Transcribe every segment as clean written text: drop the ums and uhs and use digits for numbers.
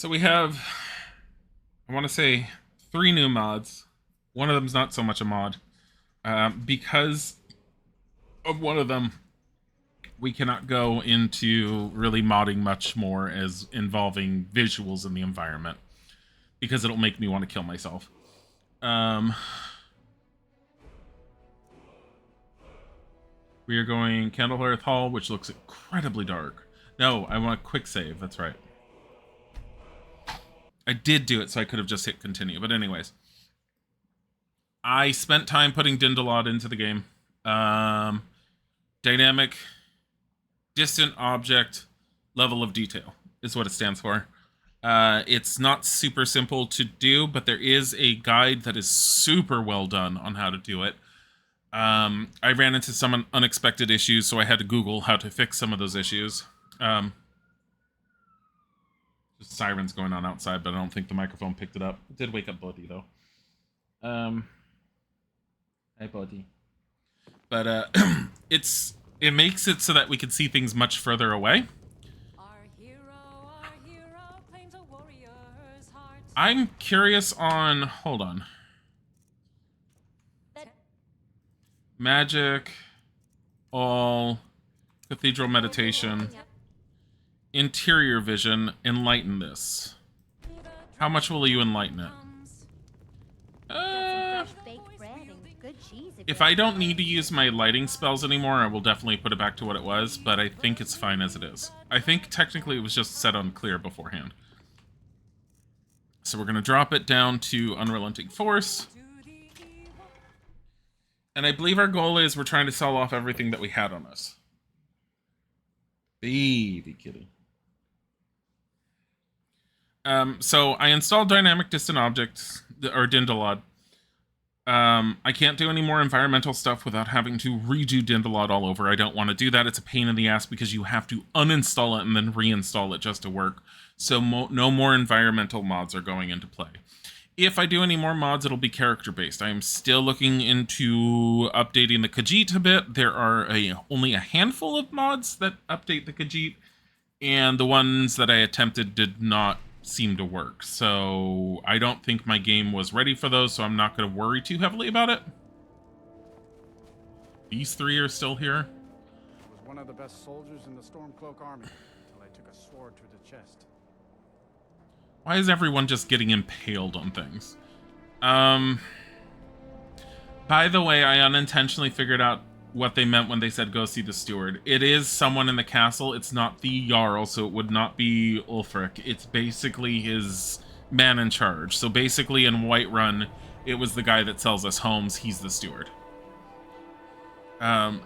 So we have, I want to say, 3 new mods. One of them's not so much a mod. Because of one of them, we cannot go into really modding much more as involving visuals in the environment, because it'll make me want to kill myself. We are going Candlehearth Hall, which looks incredibly dark. No, I want a quick save. That's right. I did do it, so I could have just hit continue. But anyways, I spent time putting Dindalod into the game. Dynamic, distant object, level of detail is what it stands for. It's not super simple to do, but there is a guide that is super well done on how to do it. I ran into some unexpected issues, so I had to Google how to fix some of those issues. Just sirens going on outside, but I don't think the microphone picked it up. It did wake up Buddy, though. Hi, Buddy. But it makes it so that we can see things much further away. Our hero claims a warrior's heart. I'm curious on... Hold on. Magic, all, Cathedral meditation, interior vision, enlighten this. How much will you enlighten it? If I don't need to use my lighting spells anymore, I will definitely put it back to what it was, but I think it's fine as it is. I think technically it was just set on clear beforehand. So we're going to drop it down to Unrelenting Force. And I believe our goal is we're trying to sell off everything that we had on us. Baby kitty. So I installed Dynamic Distant Objects, or Dindalod. I can't do any more environmental stuff without having to redo Dindalod all over. I don't want to do that. It's a pain in the ass because you have to uninstall it and then reinstall it just to work. So no more environmental mods are going into play. If I do any more mods, it'll be character-based. I am still looking into updating the Khajiit a bit. There are only a handful of mods that update the Khajiit, and the ones that I attempted did not seem to work. So I don't think my game was ready for those, so I'm not going to worry too heavily about it. These 3 are still here. I was one of the best soldiers in the Stormcloak army until I took a sword to the chest. Why is everyone just getting impaled on things? By the way, I unintentionally figured out what they meant when they said go see the steward. It is someone in the castle. It's not the Jarl, so it would not be Ulfric. It's basically his man in charge. So basically in Whiterun, it was the guy that sells us homes. He's the steward.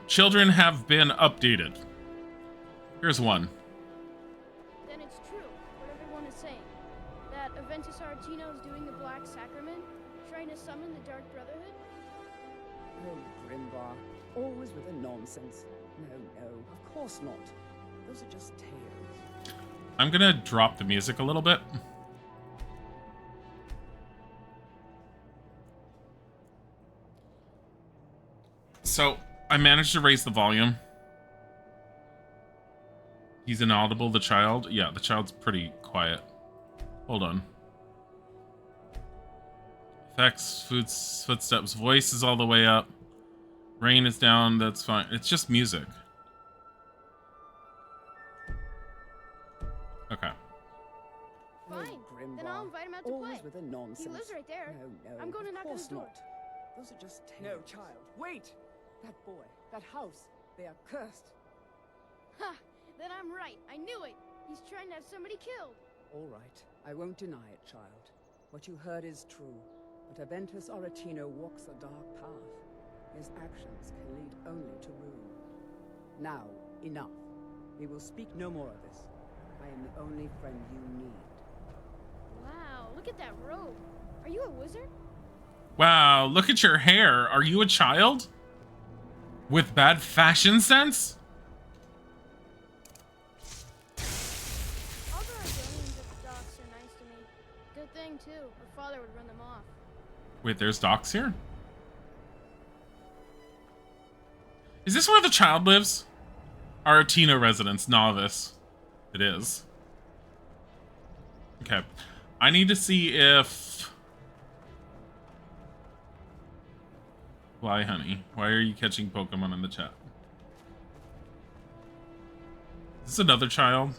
Children have been updated. Here's one. Is doing the Black Sacrament, trying to summon the Dark Brotherhood? Oh, Grimbar, always with the nonsense. No, of course not. Those are just tales. I'm gonna drop the music a little bit. So, I managed to raise the volume. He's inaudible, the child. Yeah, the child's pretty quiet. Hold on. Effects, footsteps, voice is all the way up. Rain is down, that's fine. It's just music. Okay. Fine, then I'll invite him out to play. With a nonsense. He lives right there. No, I'm going to knock on his door. Not. Those are just tales. No, child, wait! That boy, that house, they are cursed. Ha! Then I'm right. I knew it. He's trying to have somebody killed. All right, I won't deny it, child. What you heard is true. But Aventus Aretino walks a dark path. His actions can lead only to ruin. Now, enough. We will speak no more of this. I am the only friend you need. Wow, look at that robe. Are you a wizard? Wow, look at your hair. Are you a child? With bad fashion sense? All the Argonians at the docks are nice to me. Good thing, too. Her father would run them off. Wait, there's docks here? Is this where the child lives? Aretino residence, novice. It is. Okay. I need to see if... Why, honey? Why are you catching Pokemon in the chat? Is this another child?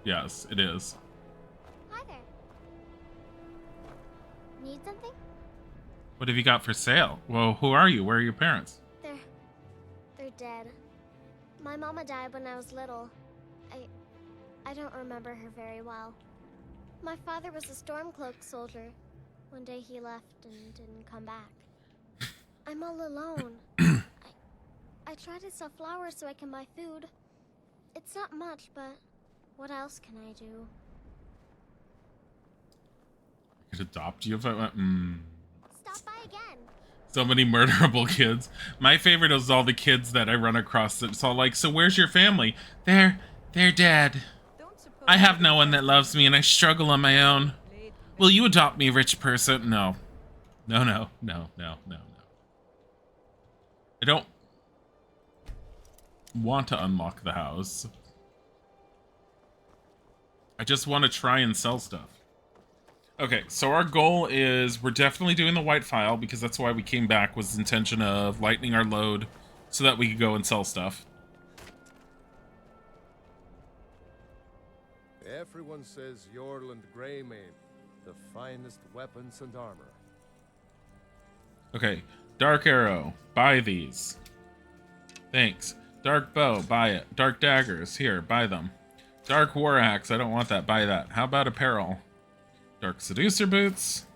Yes, it is. Hi there. Need something? What have you got for sale? Well, who are you? Where are your parents? They're dead. My mama died when I was little. I don't remember her very well. My father was a Stormcloak soldier. One day he left and didn't come back. I'm all alone. I try to sell flowers so I can buy food. It's not much, but what else can I do? I could adopt you if I went. Stop by again. So many murderable kids. My favorite is all the kids that I run across. It's all like, so where's your family? They're dead. I have no one that loves me and I struggle on my own. Will you adopt me, rich person? No. No, no, no, no, no, no. I don't want to unlock the house. I just want to try and sell stuff. Okay, so our goal is we're definitely doing the white file because that's why we came back, was the intention of lightening our load so that we could go and sell stuff. Everyone says Yorland Greymane, the finest weapons and armor. Okay, Dark Arrow, buy these. Thanks. Dark Bow, buy it. Dark Daggers, here, buy them. Dark War Axe, I don't want that, buy that. How about apparel? Dark Seducer Boots.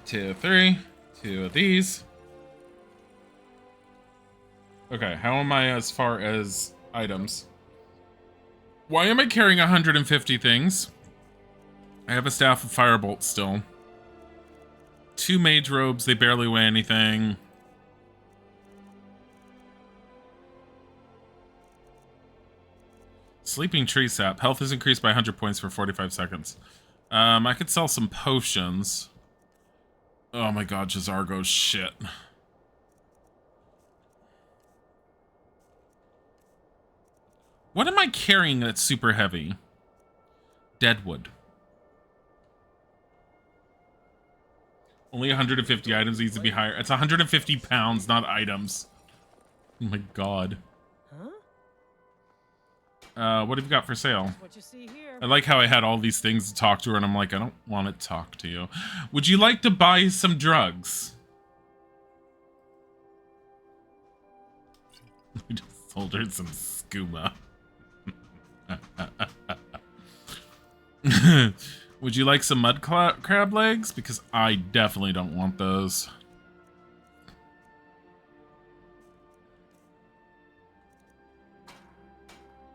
2, 3. 2 of these. Okay, how am I as far as items? Why am I carrying 150 things? I have a Staff of Firebolt still. 2 Mage Robes, they barely weigh anything. Sleeping Tree Sap. Health is increased by 100 points for 45 seconds. I could sell some potions. Oh my god, Jazargo's shit. What am I carrying that's super heavy? Deadwood. Only 150 items needs to be higher. It's 150 pounds, not items. Oh my god. What have you got for sale? What you see here. I like how I had all these things to talk to her, and I'm like, I don't want to talk to you. Would you like to buy some drugs? We just sold her some skooma. Would you like some mud crab legs? Because I definitely don't want those.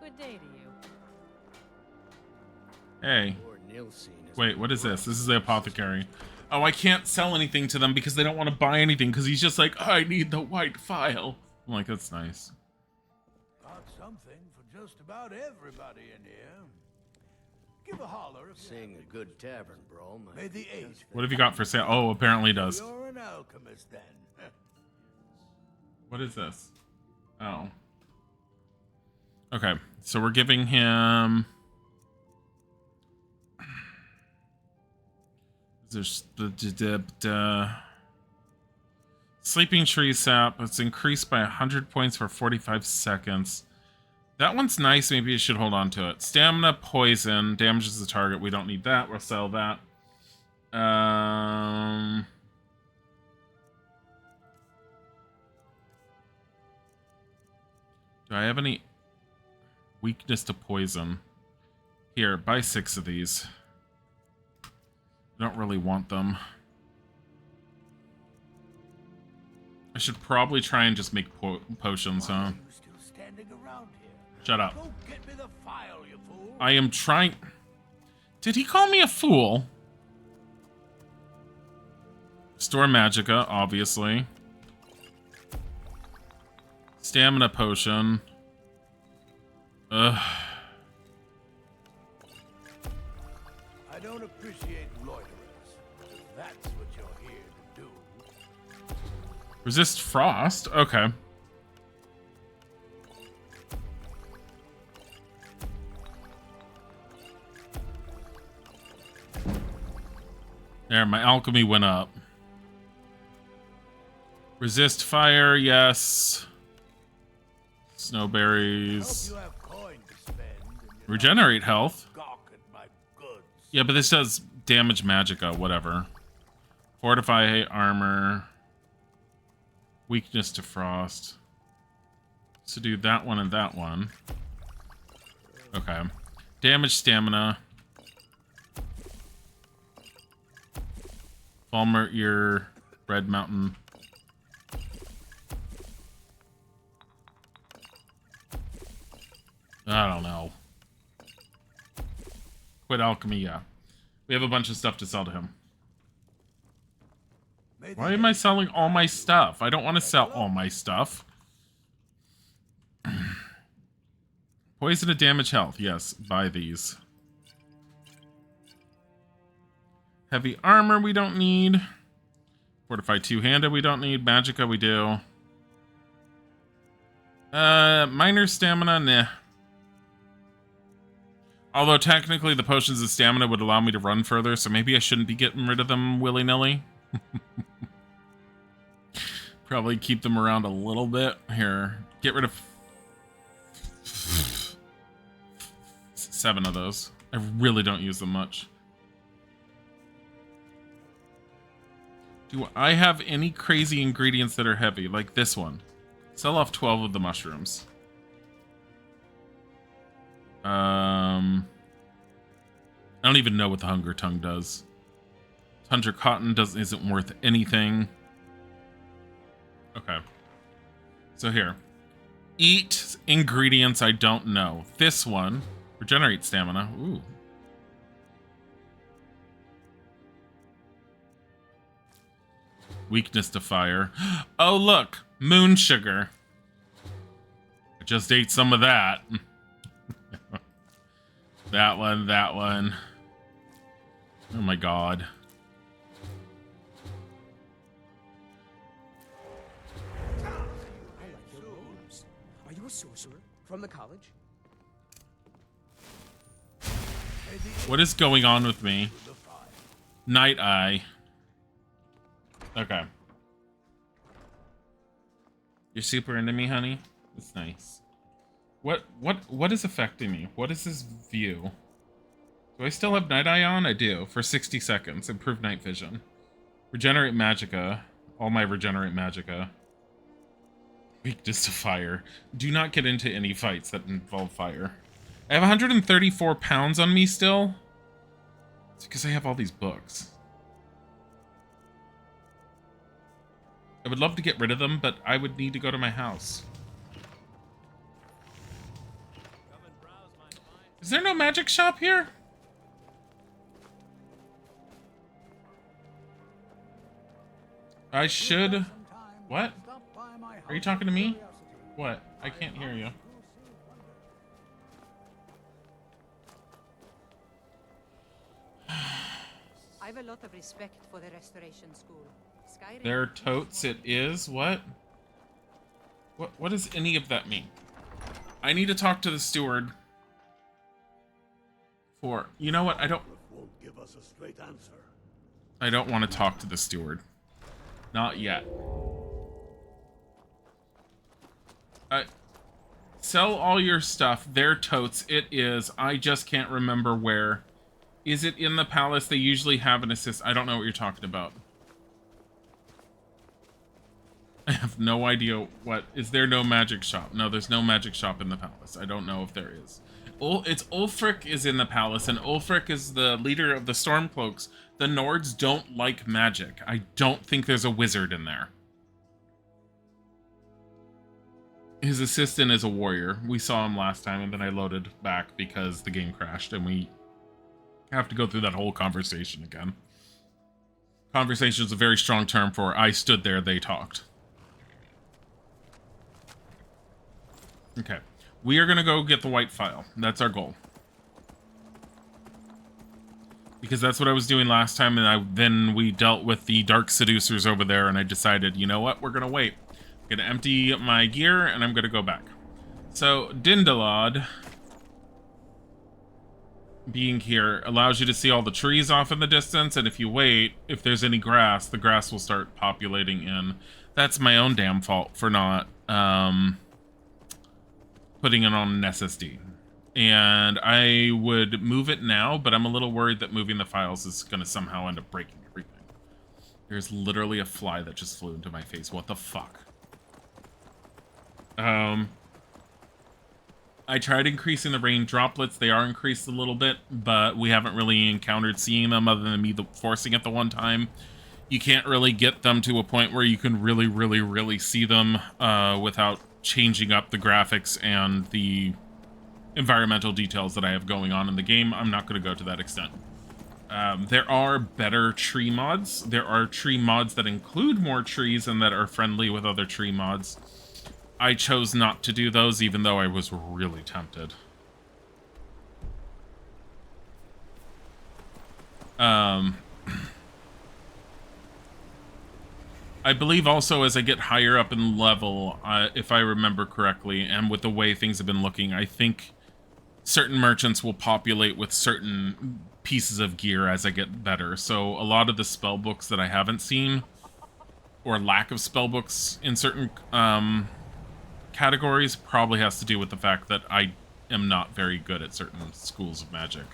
Good day to you. Hey. Wait, what is this? This is the apothecary. Oh, I can't sell anything to them because they don't want to buy anything because he's just like, I need the white file. I'm like, that's nice. Got something for just about everybody in here. Give a holler if Seeing a good tavern, bro. May the eight. What have you got for sale? Oh, apparently it does. You're an alchemist then. What is this? Oh. Okay, so we're giving him... There's the Sleeping Tree Sap. It's increased by 100 points for 45 seconds. That one's nice. Maybe you should hold on to it. Stamina Poison. Damages the target. We don't need that. We'll sell that. Do I have any weakness to poison? Here, buy 6 of these. I don't really want them. I should probably try and just make potions, huh? Still standing around here. Shut up. Go get me the file, you fool. I am trying... Did he call me a fool? Store Magica, obviously. Stamina potion. Ugh. I don't appreciate loiterers. If that's what you're here to do. Resist frost? Okay. There, my alchemy went up. Resist fire, yes. Snowberries. Hope you have coin to spend and you're Regenerate health. not gawking my goods. Yeah, but this does damage magicka, whatever. Fortify armor. Weakness to frost. So do that one and that one. Okay. Damage stamina. Falmer ear. Red mountain. I don't know. Quit alchemy, yeah. We have a bunch of stuff to sell to him. Why am I selling all my stuff? I don't want to sell all my stuff. Poison to damage health. Yes, buy these. Heavy armor we don't need. Fortify two-handed we don't need. Magicka we do. Minor stamina, nah. Although technically the potions of stamina would allow me to run further, so maybe I shouldn't be getting rid of them willy-nilly. Probably keep them around a little bit. Here, get rid of 7 of those. I really don't use them much. Do I have any crazy ingredients that are heavy, like this one? Sell off 12 of the mushrooms. I don't even know what the hunger tongue does. Tundra cotton isn't worth anything. Okay. So here. Eat ingredients I don't know. This one. Regenerate stamina. Ooh. Weakness to fire. Oh, look. Moon sugar. I just ate some of that. That one, that one. Oh my god. I like your robes. Are you a sorcerer from the college? What is going on with me? Night Eye. Okay. You're super into me, honey? That's nice. What is affecting me? What is this view? Do I still have Night Eye on? I do. For 60 seconds. Improve night vision. Regenerate magicka. All my regenerate magicka. Weakness to fire. Do not get into any fights that involve fire. I have 134 pounds on me still. It's because I have all these books. I would love to get rid of them, but I would need to go to my house. Is there no magic shop here? I should... What? Are you talking to me? What? I can't hear you. I have a lot of respect for the restoration school. Skyrim. Their totes it is? What? What does any of that mean? I need to talk to the steward. For... You know what? I don't... Won't give us a straight answer. I don't want to talk to the steward. Not yet. Sell all your stuff. Their totes it is. I just can't remember where. Is it in the palace? They usually have an assist. I don't know what you're talking about. I have no idea what... Is there no magic shop? No, there's no magic shop in the palace. I don't know if there is. It's Ulfric is in the palace, and Ulfric is the leader of the Stormcloaks. The Nords don't like magic. I don't think there's a wizard in there. His assistant is a warrior. We saw him last time, and then I loaded back because the game crashed, and we have to go through that whole conversation again. Conversation is a very strong term for I stood there, they talked. Okay. We are going to go get the white file. That's our goal. Because that's what I was doing last time, and then we dealt with the Dark Seducers over there, and I decided, you know what, we're going to wait. I'm going to empty my gear, and I'm going to go back. So, Dindalad. being here allows you to see all the trees off in the distance, and if you wait, if there's any grass, the grass will start populating in. That's my own damn fault for not putting it on an SSD. And I would move it now, but I'm a little worried that moving the files is going to somehow end up breaking everything. There's literally a fly that just flew into my face. What the fuck? I tried increasing the rain droplets. They are increased a little bit, but we haven't really encountered seeing them other than me forcing it the one time. You can't really get them to a point where you can really see them without changing up the graphics and the environmental details that I have going on in the game. I'm not going to go to that extent. There are better tree mods. There are tree mods that include more trees and that are friendly with other tree mods. I chose not to do those, even though I was really tempted. I believe also as I get higher up in level, if I remember correctly, and with the way things have been looking, I think certain merchants will populate with certain pieces of gear as I get better. So a lot of the spell books that I haven't seen, or lack of spell books in certain categories, probably has to do with the fact that I am not very good at certain schools of magic.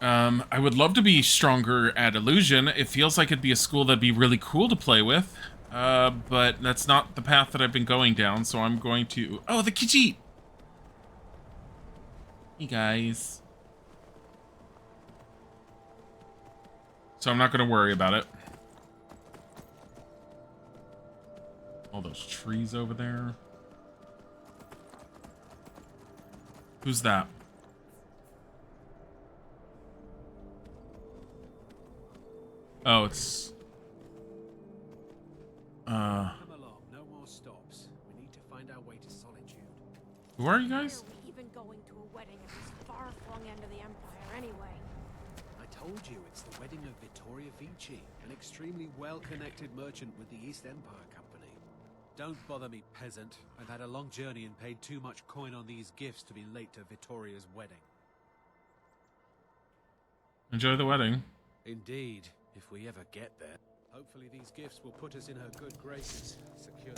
I would love to be stronger at illusion. It feels like it'd be a school that'd be really cool to play with, but that's not the path that I've been going down, so I'm going to... Oh, the Khajiit! Hey, guys. So I'm not going to worry about it. All those trees over there. Who's that? Oh, it's... Come along, no more stops. We need to find our way to Solitude. Who are you guys? Why are we even going to a wedding at this far-flung end of the Empire anyway? I told you, it's the wedding of Vittoria Vici, an extremely well-connected merchant with the East Empire Company. Don't bother me, peasant. I've had a long journey and paid too much coin on these gifts to be late to Vittoria's wedding. Enjoy the wedding. Indeed, if we ever get there. Hopefully these gifts will put us in her good graces. Secure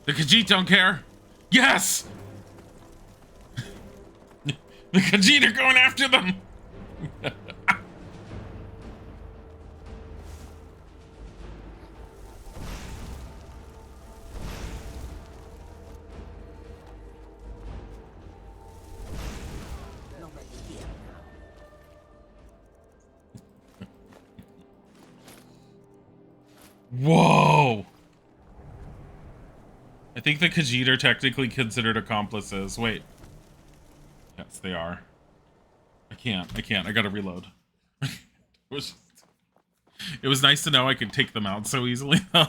The Khajiit don't care. Yes! The Khajiit are going after them! Whoa! I think the Khajiit are technically considered accomplices. Wait. Yes, they are. I can't. I gotta reload. It was nice to know I could take them out so easily, though.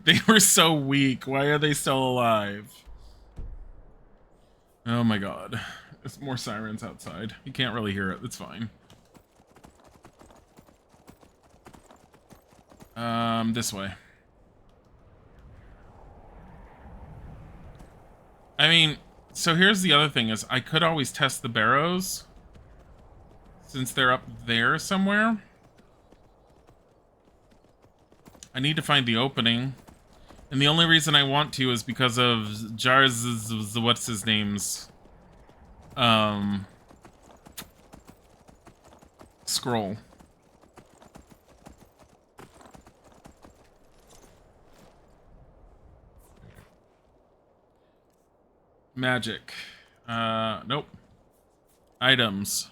They were so weak. Why are they still alive? Oh my god. There's more sirens outside. You can't really hear it. It's fine. This way. I mean, so here's the other thing is I could always test the barrows since they're up there somewhere. I need to find the opening. And the only reason I want to is because of Jar's, what's his name's, scroll. Magic. Nope. Items.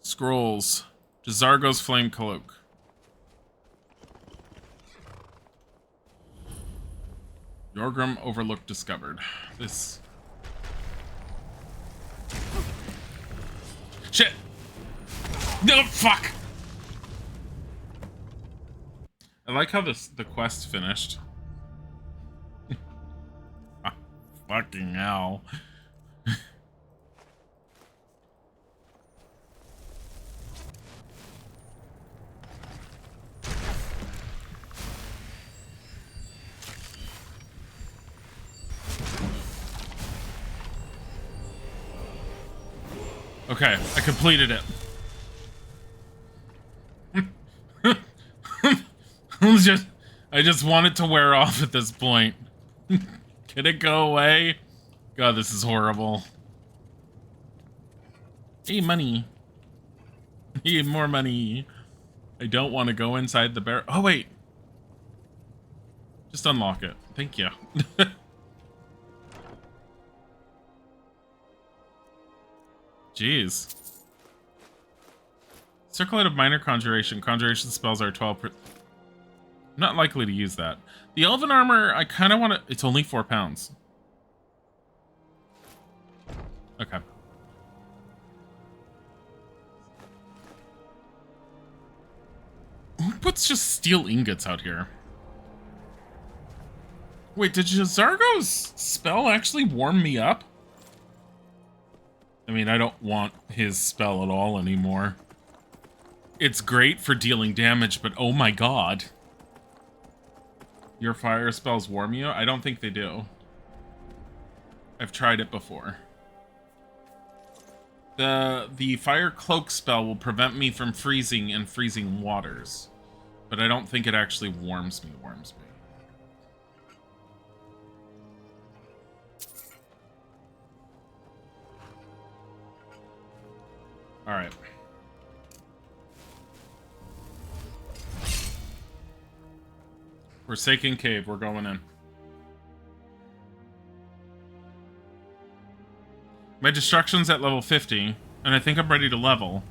Scrolls. Jazargo's Flame Cloak. Yorgrim Overlook discovered. This... Shit! No, fuck! I like how the quest finished. Fucking hell. Okay, I completed it. I just want it to wear off at this point. Can it go away? God, this is horrible. Hey, money. Hey, more money. I don't want to go inside the bear. Oh, wait. Just unlock it. Thank you. Jeez. Circlet of Minor Conjuration. Conjuration spells are 12%. I'm not likely to use that. The Elven Armor, I kind of want to... It's only 4 pounds. Okay. Who puts just steel ingots out here? Wait, did Jazargo's spell actually warm me up? I mean, I don't want his spell at all anymore. It's great for dealing damage, but oh my god. Your fire spells warm you? I don't think they do. I've tried it before. The fire cloak spell will prevent me from freezing in freezing waters, but I don't think it actually warms me. All right. Forsaken Cave, we're going in. My destruction's at level 50, and I think I'm ready to level.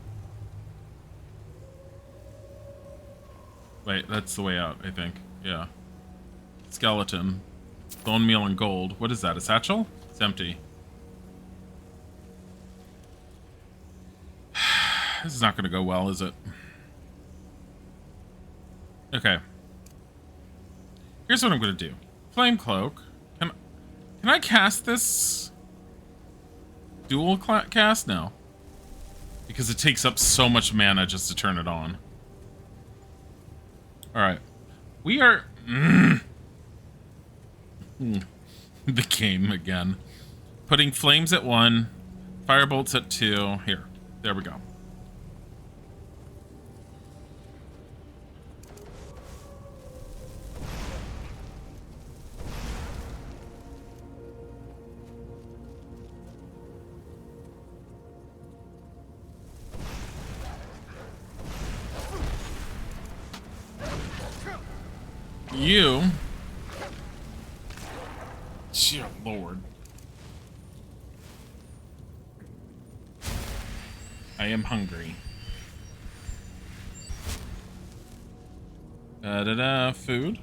Wait, that's the way out, I think. Yeah. Skeleton. Bone meal and gold. What is that, a satchel? It's empty. This is not going to go well, is it? Okay. Here's what I'm going to do. Flame Cloak. Can I cast this? Dual cast? No. Because it takes up so much mana just to turn it on. Alright. We are... The game again. Putting flames at 1. Firebolts at 2. Here. There we go. You... Dear Lord. I am hungry. Food.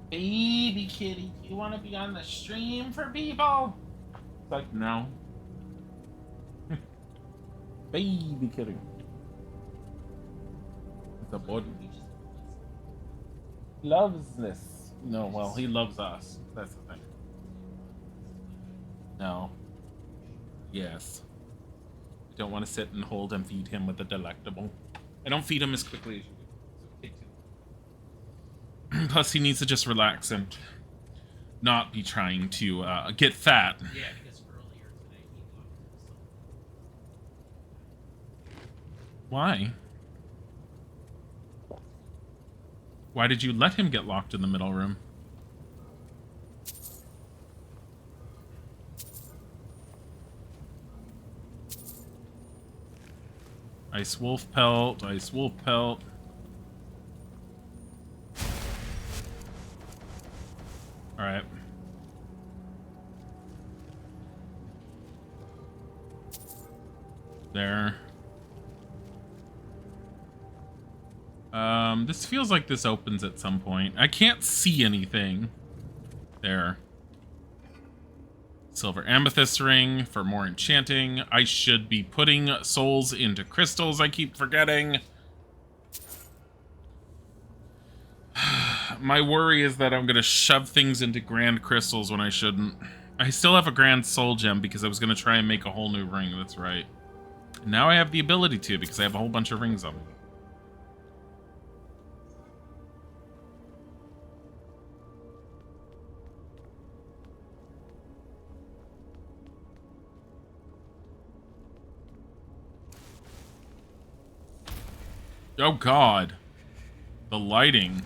Baby kitty, do you want to be on the stream for people? It's like, no. Baby kitty. It's a body. Loves this. No, well, he loves us. That's the thing. No. Yes. I don't want to sit and hold and feed him with the delectable. I don't feed him as quickly as you do. Plus, he needs to just relax and not be trying to get fat. Yeah, because earlier today he locked himself. Why? Why did you let him get locked in the middle room? Ice wolf pelt, ice wolf pelt. All right. There. This feels like this opens at some point. I can't see anything. There. Silver amethyst ring for more enchanting. I should be putting souls into crystals, I keep forgetting. My worry is that I'm going to shove things into grand crystals when I shouldn't. I still have a grand soul gem because I was going to try and make a whole new ring, that's right. And now I have the ability to because I have a whole bunch of rings on me. Oh god. The lighting.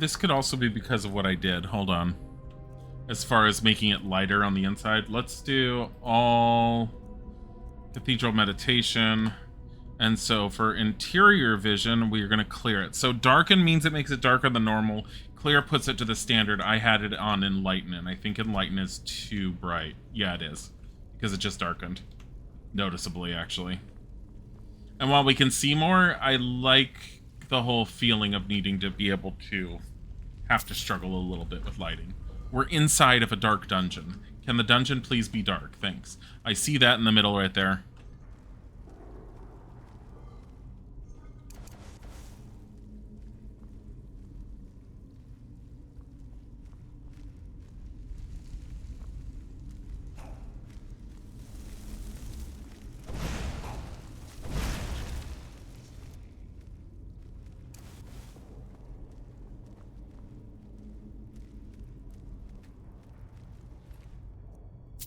This could also be because of what I did. Hold on. As far as making it lighter on the inside, let's do all Cathedral meditation. And so for interior vision, we're going to clear it. So darken means it makes it darker than normal. Clear puts it to the standard. I had it on enlighten, and I think enlighten is too bright. Yeah, it is. Because it just darkened. Noticeably, actually. And while we can see more, I like the whole feeling of needing to be able to have to struggle a little bit with lighting. We're inside of a dark dungeon. Can the dungeon please be dark? Thanks. I see that in the middle right there.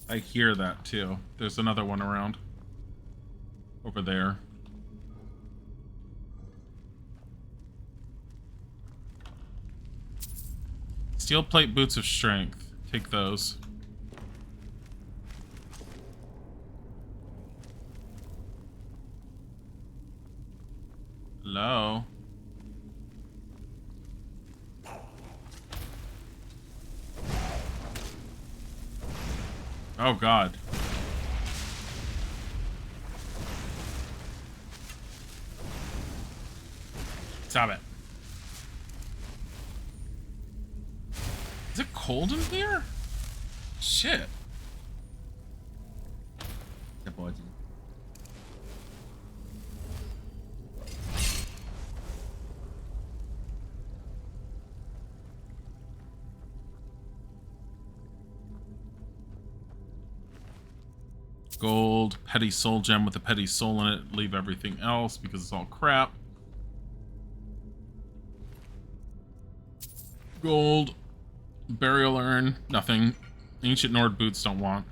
I hear that too. There's another one around. Over there. Steel plate boots of strength. Take those. Hello? Oh god. Stop it. Is it cold in here? Shit. The body. Gold, petty soul gem with a petty soul in it. Leave everything else because it's all crap. Gold, burial urn, nothing. Ancient Nord boots, don't want.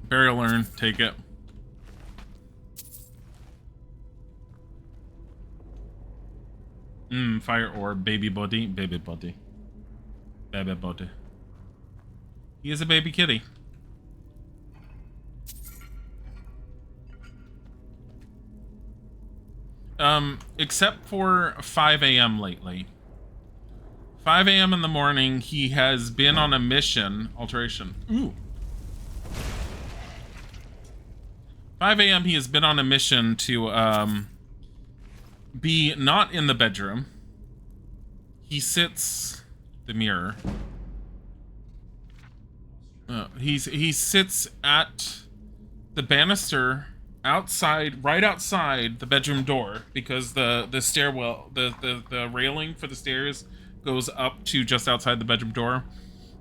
Burial urn, take it. Fire orb, baby body, baby body. Baby body. He is a baby kitty. Except for 5 a.m. lately. 5 a.m. in the morning, he has been on a mission. Alteration. Ooh. 5 a.m. he has been on a mission to, be not in the bedroom. He sits... The mirror. He sits at the banister... outside, right outside the bedroom door, because the stairwell, the railing for the stairs goes up to just outside the bedroom door.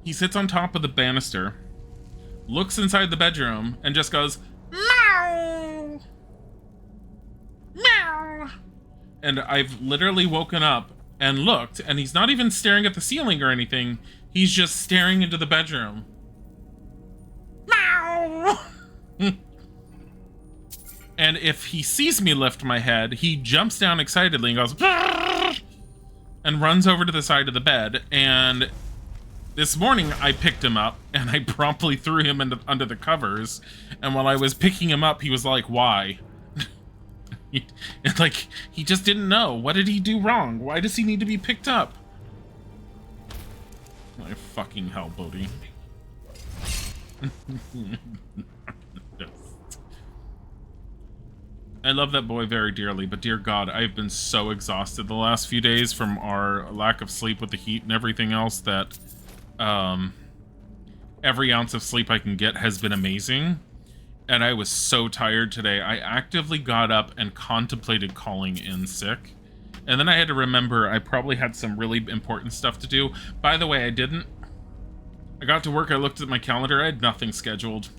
He sits on top of the banister, looks inside the bedroom, and just goes, meow, meow. And I've literally woken up and looked, and he's not even staring at the ceiling or anything. He's just staring into the bedroom. Meow. And if he sees me lift my head, he jumps down excitedly and goes, and runs over to the side of the bed. And this morning I picked him up and I promptly threw him under the covers. And while I was picking him up, he was like, why? It's like, he just didn't know. What did he do wrong? Why does he need to be picked up? My fucking hell, Bodhi. I love that boy very dearly, but dear God, I've been so exhausted the last few days from our lack of sleep with the heat and everything else that every ounce of sleep I can get has been amazing. And I was so tired today. I actively got up and contemplated calling in sick. And then I had to remember I probably had some really important stuff to do. By the way, I didn't I got to work, I looked at my calendar, I had nothing scheduled.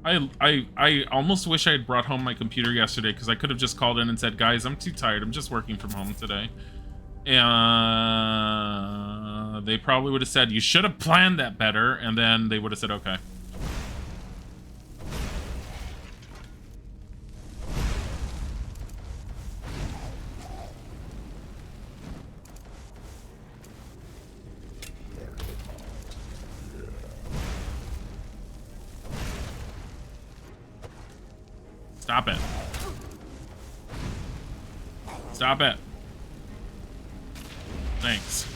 I almost wish I had brought home my computer yesterday, because I could have just called in and said, guys, I'm too tired, I'm just working from home today. And they probably would have said, you should have planned that better, and then they would have said, okay. Stop it. Stop it. Thanks.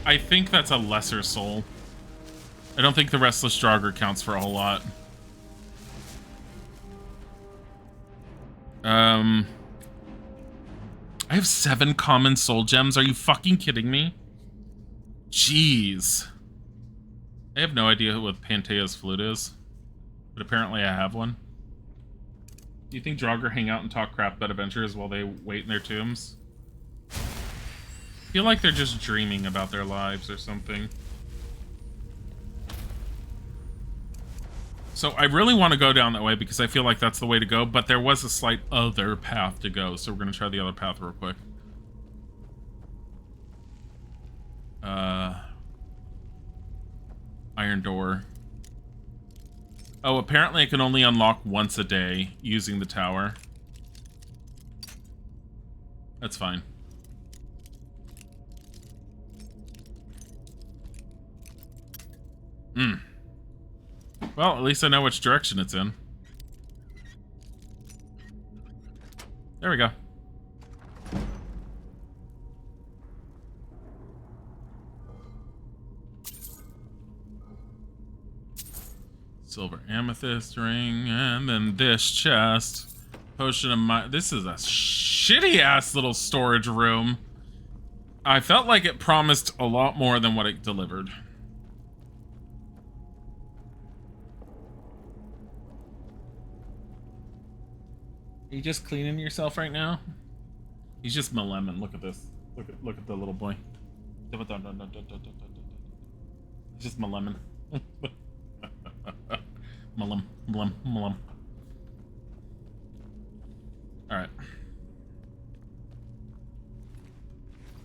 I think that's a lesser soul. I don't think the Restless Draugr counts for a whole lot. I have 7 common soul gems. Are you fucking kidding me? Jeez. I have no idea what Panthea's flute is, but apparently I have one. Do you think Draugr hang out and talk crap about adventurers while they wait in their tombs? I feel like they're just dreaming about their lives or something. So I really want to go down that way because I feel like that's the way to go, but there was a slight other path to go, so we're going to try the other path real quick. Iron door. Oh, apparently I can only unlock once a day using the tower. That's fine. Well, at least I know which direction it's in. There we go. Silver amethyst ring, and then this chest. Potion of my... This is a shitty-ass little storage room. I felt like it promised a lot more than what it delivered. Are you just cleaning yourself right now? He's just Malemon. Look at this. Look at the little boy. It's just Malemon. Malem. Alright.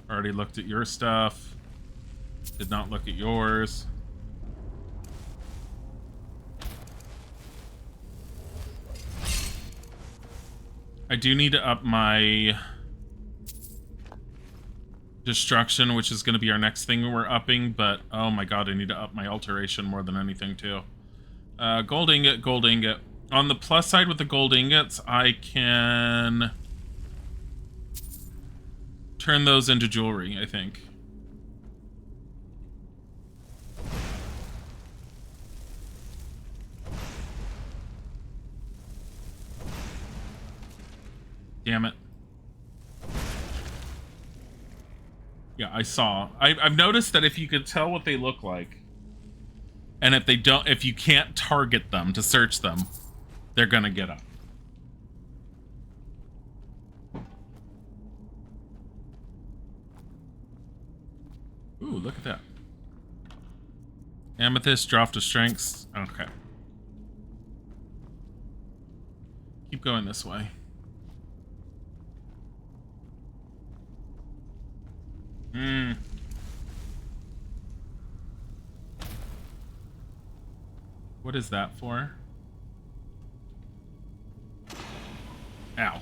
Already looked at your stuff. Did not look at yours. I do need to up my destruction, which is going to be our next thing we're upping, but oh my god, I need to up my alteration more than anything too. Gold ingot, gold ingot. On the plus side with the gold ingots, I can turn those into jewelry, I think. Damn it. Yeah, I saw. I've noticed that if you could tell what they look like, and if you can't target them to search them, they're gonna get up. Ooh, look at that. Amethyst, drop to strengths. Okay. Keep going this way. What is that for? Ow.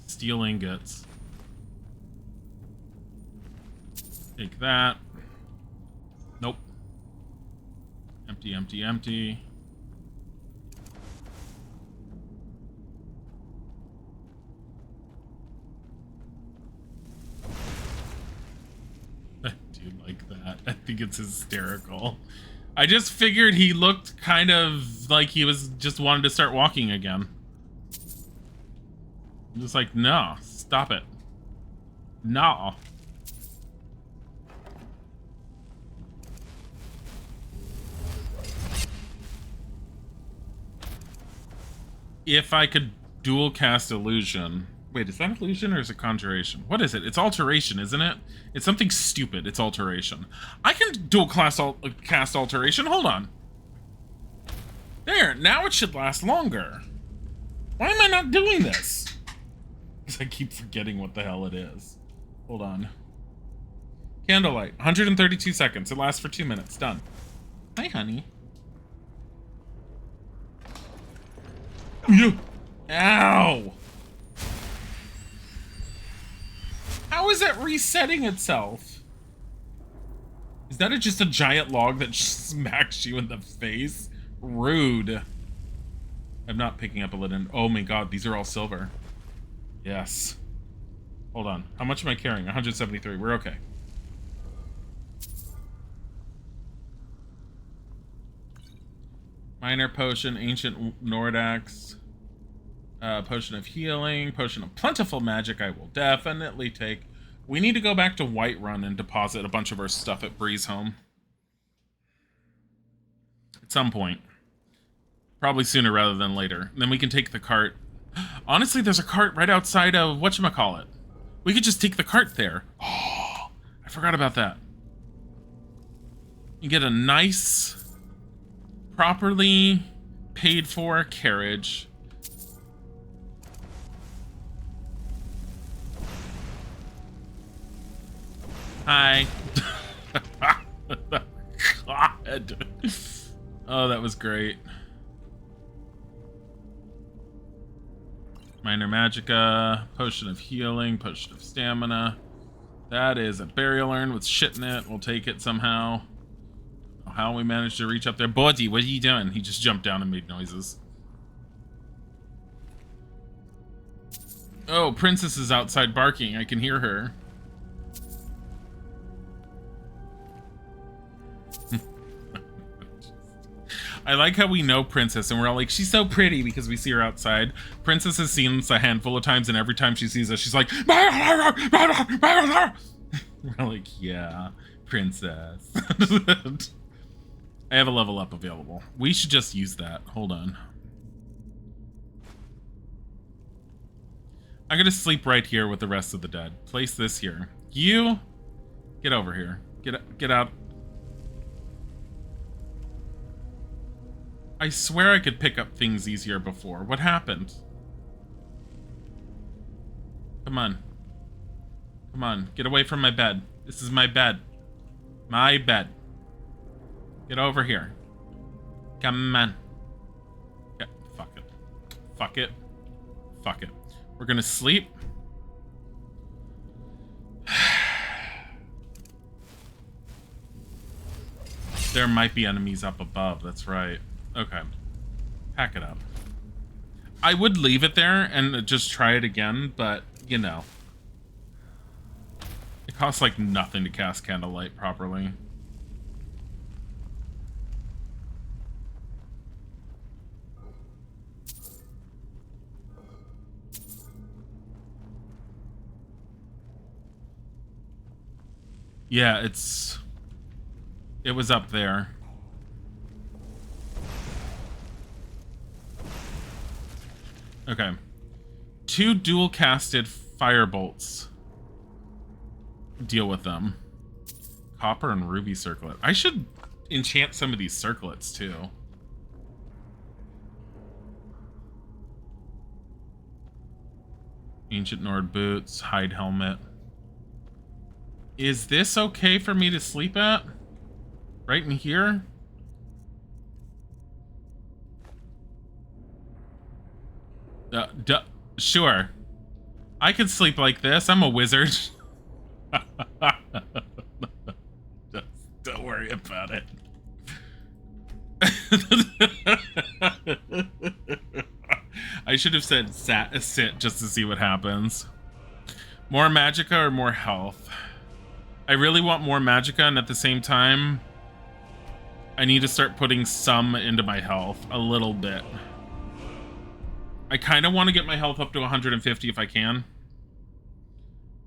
Steel ingots. Take that. Nope. Empty, empty, empty. I do like that. I think it's hysterical. I just figured he looked kind of like he was just wanted to start walking again. I'm just like, no, stop it. No. If I could dual cast illusion, Wait, is that illusion or is it conjuration? What is it? It's alteration, isn't it? It's something stupid. It's alteration. I can dual class cast alteration. Hold on. There, now it should last longer. Why am I not doing this? Because I keep forgetting what the hell it is. Hold on. Candlelight, 132 seconds. It lasts for 2 minutes. Done. Hi, honey. Ow! How is it resetting itself? Is that just a giant log that smacks you in the face? Rude. I'm not picking up a lid. Oh my god, these are all silver. Yes. Hold on. How much am I carrying? 173. We're okay. Minor potion, ancient Nordax, potion of healing, potion of plentiful magic I will definitely take. We need to go back to Whiterun and deposit a bunch of our stuff at Breeze Home. At some point. Probably sooner rather than later. And then we can take the cart. Honestly, there's a cart right outside of whatchamacallit. We could just take the cart there. Oh, I forgot about that. You get a nice, properly paid for carriage. Hi. God. Oh, that was great. Minor Magicka, Potion of Healing, Potion of Stamina. That is a Burial Urn with shit in it. We'll take it somehow. How we managed to reach up there. Buddy, what are you doing? He just jumped down and made noises. Oh, Princess is outside barking. I can hear her. I like how we know Princess and we're all like, she's so pretty because we see her outside. Princess has seen us a handful of times and every time she sees us, she's like, we're like, yeah, Princess. I have a level up available. We should just use that. Hold on. I'm gonna sleep right here with the rest of the dead. Place this here. You, get over here. Get out. I swear I could pick up things easier before. What happened? Come on. Come on. Get away from my bed. This is my bed. My bed. Get over here. Come on. Yeah, fuck it. Fuck it. Fuck it. We're gonna sleep. There might be enemies up above. That's right. Okay. Pack it up. I would leave it there and just try it again, but, you know. It costs like nothing to cast Candlelight properly. Yeah, it was up there. Okay. 2 dual casted fire bolts. Deal with them. Copper and ruby circlet. I should enchant some of these circlets too. Ancient Nord boots, hide helmet. Is this okay for me to sleep at? Right in here? Sure. I can sleep like this. I'm a wizard. Don't worry about it. I should have said sit just to see what happens. More magicka or more health? I really want more magicka, and at the same time, I need to start putting some into my health. A little bit. I kind of want to get my health up to 150 if I can.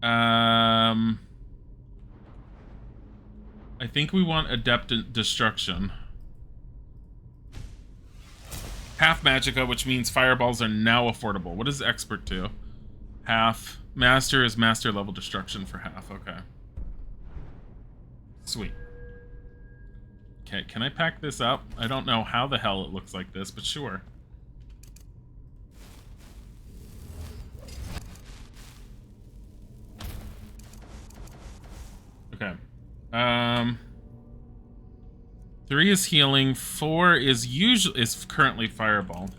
I think we want Adept Destruction. Half magicka, which means fireballs are now affordable. What is Expert 2? Half. Master is master level destruction for half. Okay. Sweet. Okay, can I pack this up? I don't know how the hell it looks like this, but sure. Okay. 3 is healing, 4 is currently fireball.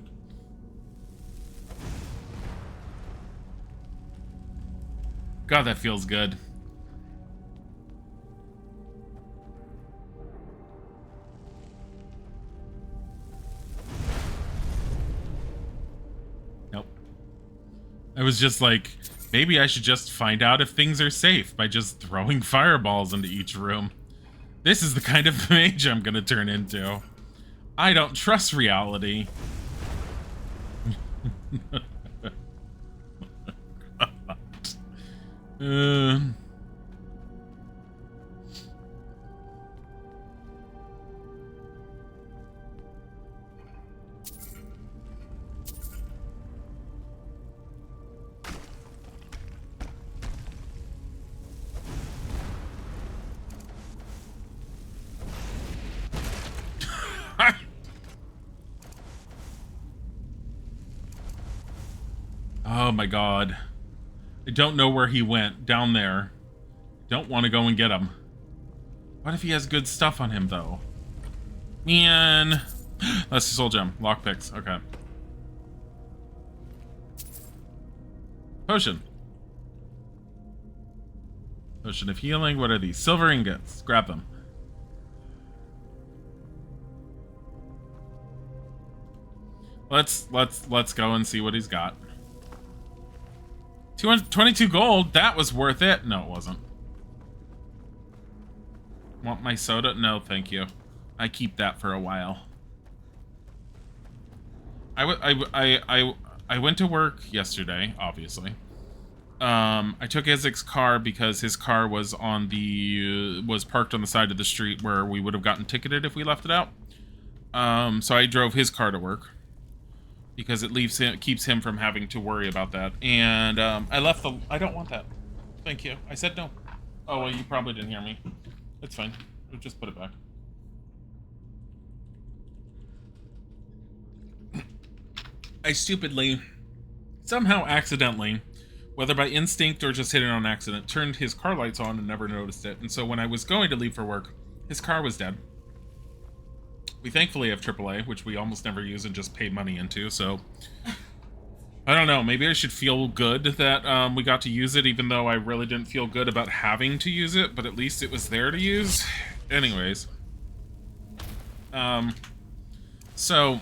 God, that feels good. Nope. I was just like, maybe I should just find out if things are safe by just throwing fireballs into each room. This is the kind of mage I'm gonna turn into. I don't trust reality. Oh my god. I don't know where he went. Down there. Don't want to go and get him. What if he has good stuff on him, though? Man. That's the soul gem. Lockpicks. Okay. Potion. Potion of healing. What are these? Silver ingots. Grab them. Let's go and see what he's got. 222 gold. That was worth it. No, it wasn't. Want my soda? No, thank you. I keep that for a while. I went to work yesterday, obviously. I took Isaac's car because his car was on the was parked on the side of the street where we would have gotten ticketed if we left it out. So I drove his car to work because it keeps him from having to worry about that. And I left the. I don't want that. Thank you. I said no. Oh well, you probably didn't hear me. It's fine. We'll just put it back. I stupidly, somehow accidentally, whether by instinct or just hitting on accident, turned his car lights on and never noticed it. And so when I was going to leave for work, his car was dead. We thankfully have AAA, which we almost never use and just pay money into, so I don't know, maybe I should feel good that we got to use it, even though I really didn't feel good about having to use it, but at least it was there to use. Anyways. So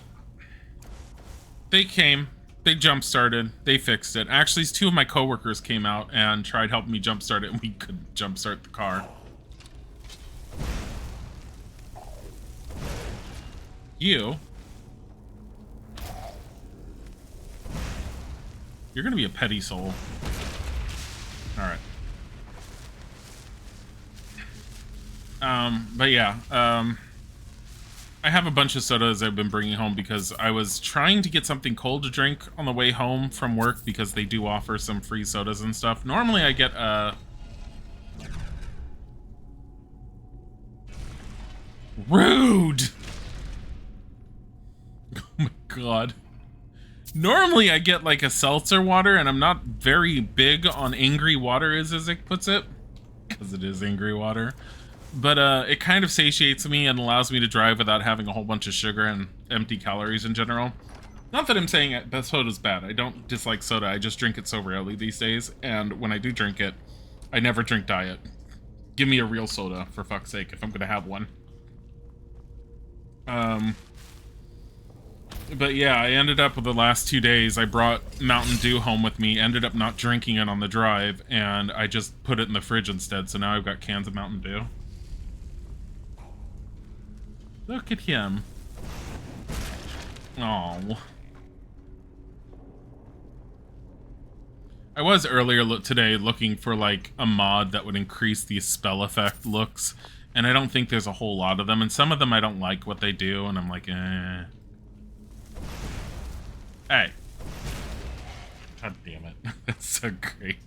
they came, they jump-started, they fixed it. Actually, 2 of my coworkers came out and tried helping me jump-start it, and we couldn't jump-start the car. You're gonna be a petty soul. Alright. But yeah, I have a bunch of sodas I've been bringing home because I was trying to get something cold to drink on the way home from work because they do offer some free sodas and stuff. Normally I get rude! Oh my god. Normally I get like a seltzer water, and I'm not very big on angry water, as Isaac puts it. Because it is angry water. But it kind of satiates me and allows me to drive without having a whole bunch of sugar and empty calories in general. Not that I'm saying that soda's bad. I don't dislike soda. I just drink it so rarely these days. And when I do drink it, I never drink diet. Give me a real soda, for fuck's sake, if I'm gonna have one. But yeah, I ended up with the last 2 days, I brought Mountain Dew home with me, ended up not drinking it on the drive, and I just put it in the fridge instead, so now I've got cans of Mountain Dew. Look at him. Oh. I was earlier today looking for like a mod that would increase the spell effect looks, and I don't think there's a whole lot of them, and some of them I don't like what they do, and I'm like, eh. Hey. God damn it. That's so great.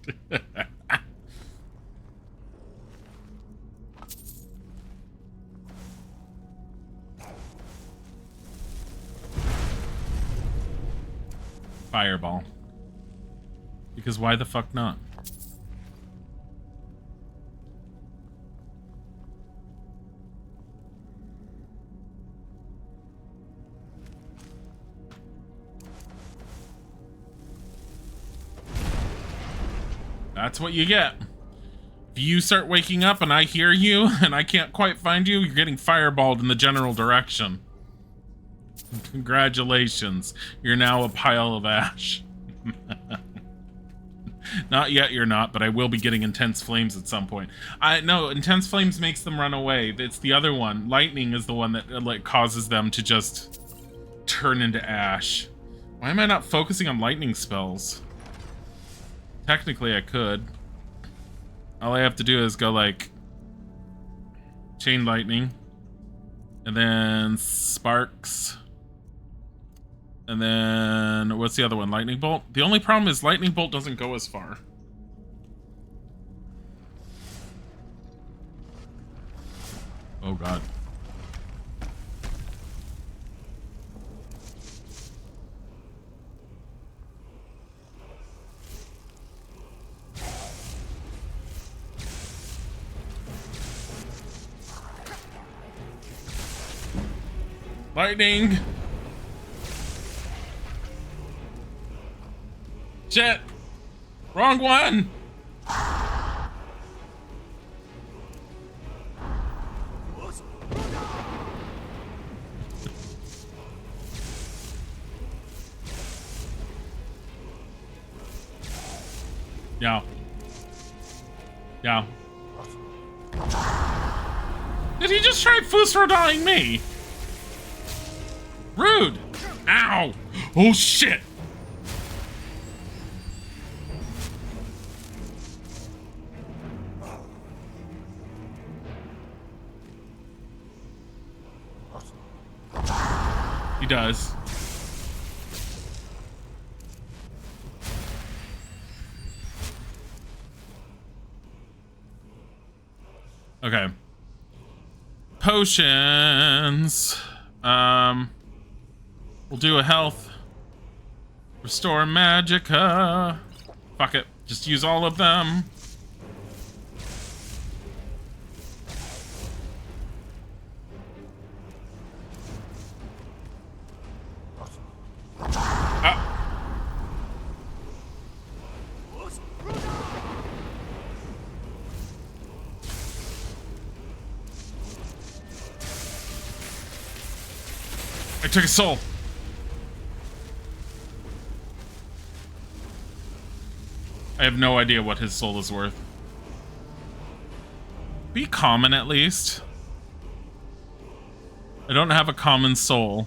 Fireball. Because why the fuck not? That's what you get. If you start waking up and I hear you and I can't quite find you, you're getting fireballed in the general direction. Congratulations. You're now a pile of ash. Not yet, you're not, but I will be getting intense flames at some point. No, intense flames makes them run away. It's the other one. Lightning is the one that like causes them to just turn into ash. Why am I not focusing on lightning spells? Technically, I could. All I have to do is go like chain lightning, and then sparks, and then what's the other one? Lightning bolt. The only problem is lightning bolt doesn't go as far. Oh god. Lightning! Shit! Wrong one! Yeah. Yeah. Did he just try Fusrodying me? Rude! Ow! Oh shit! He does. Okay. Potions. We'll do a health. Restore magicka. Fuck it. Just use all of them. I took a soul. I have no idea what his soul is worth. Be common at least. I don't have a common soul.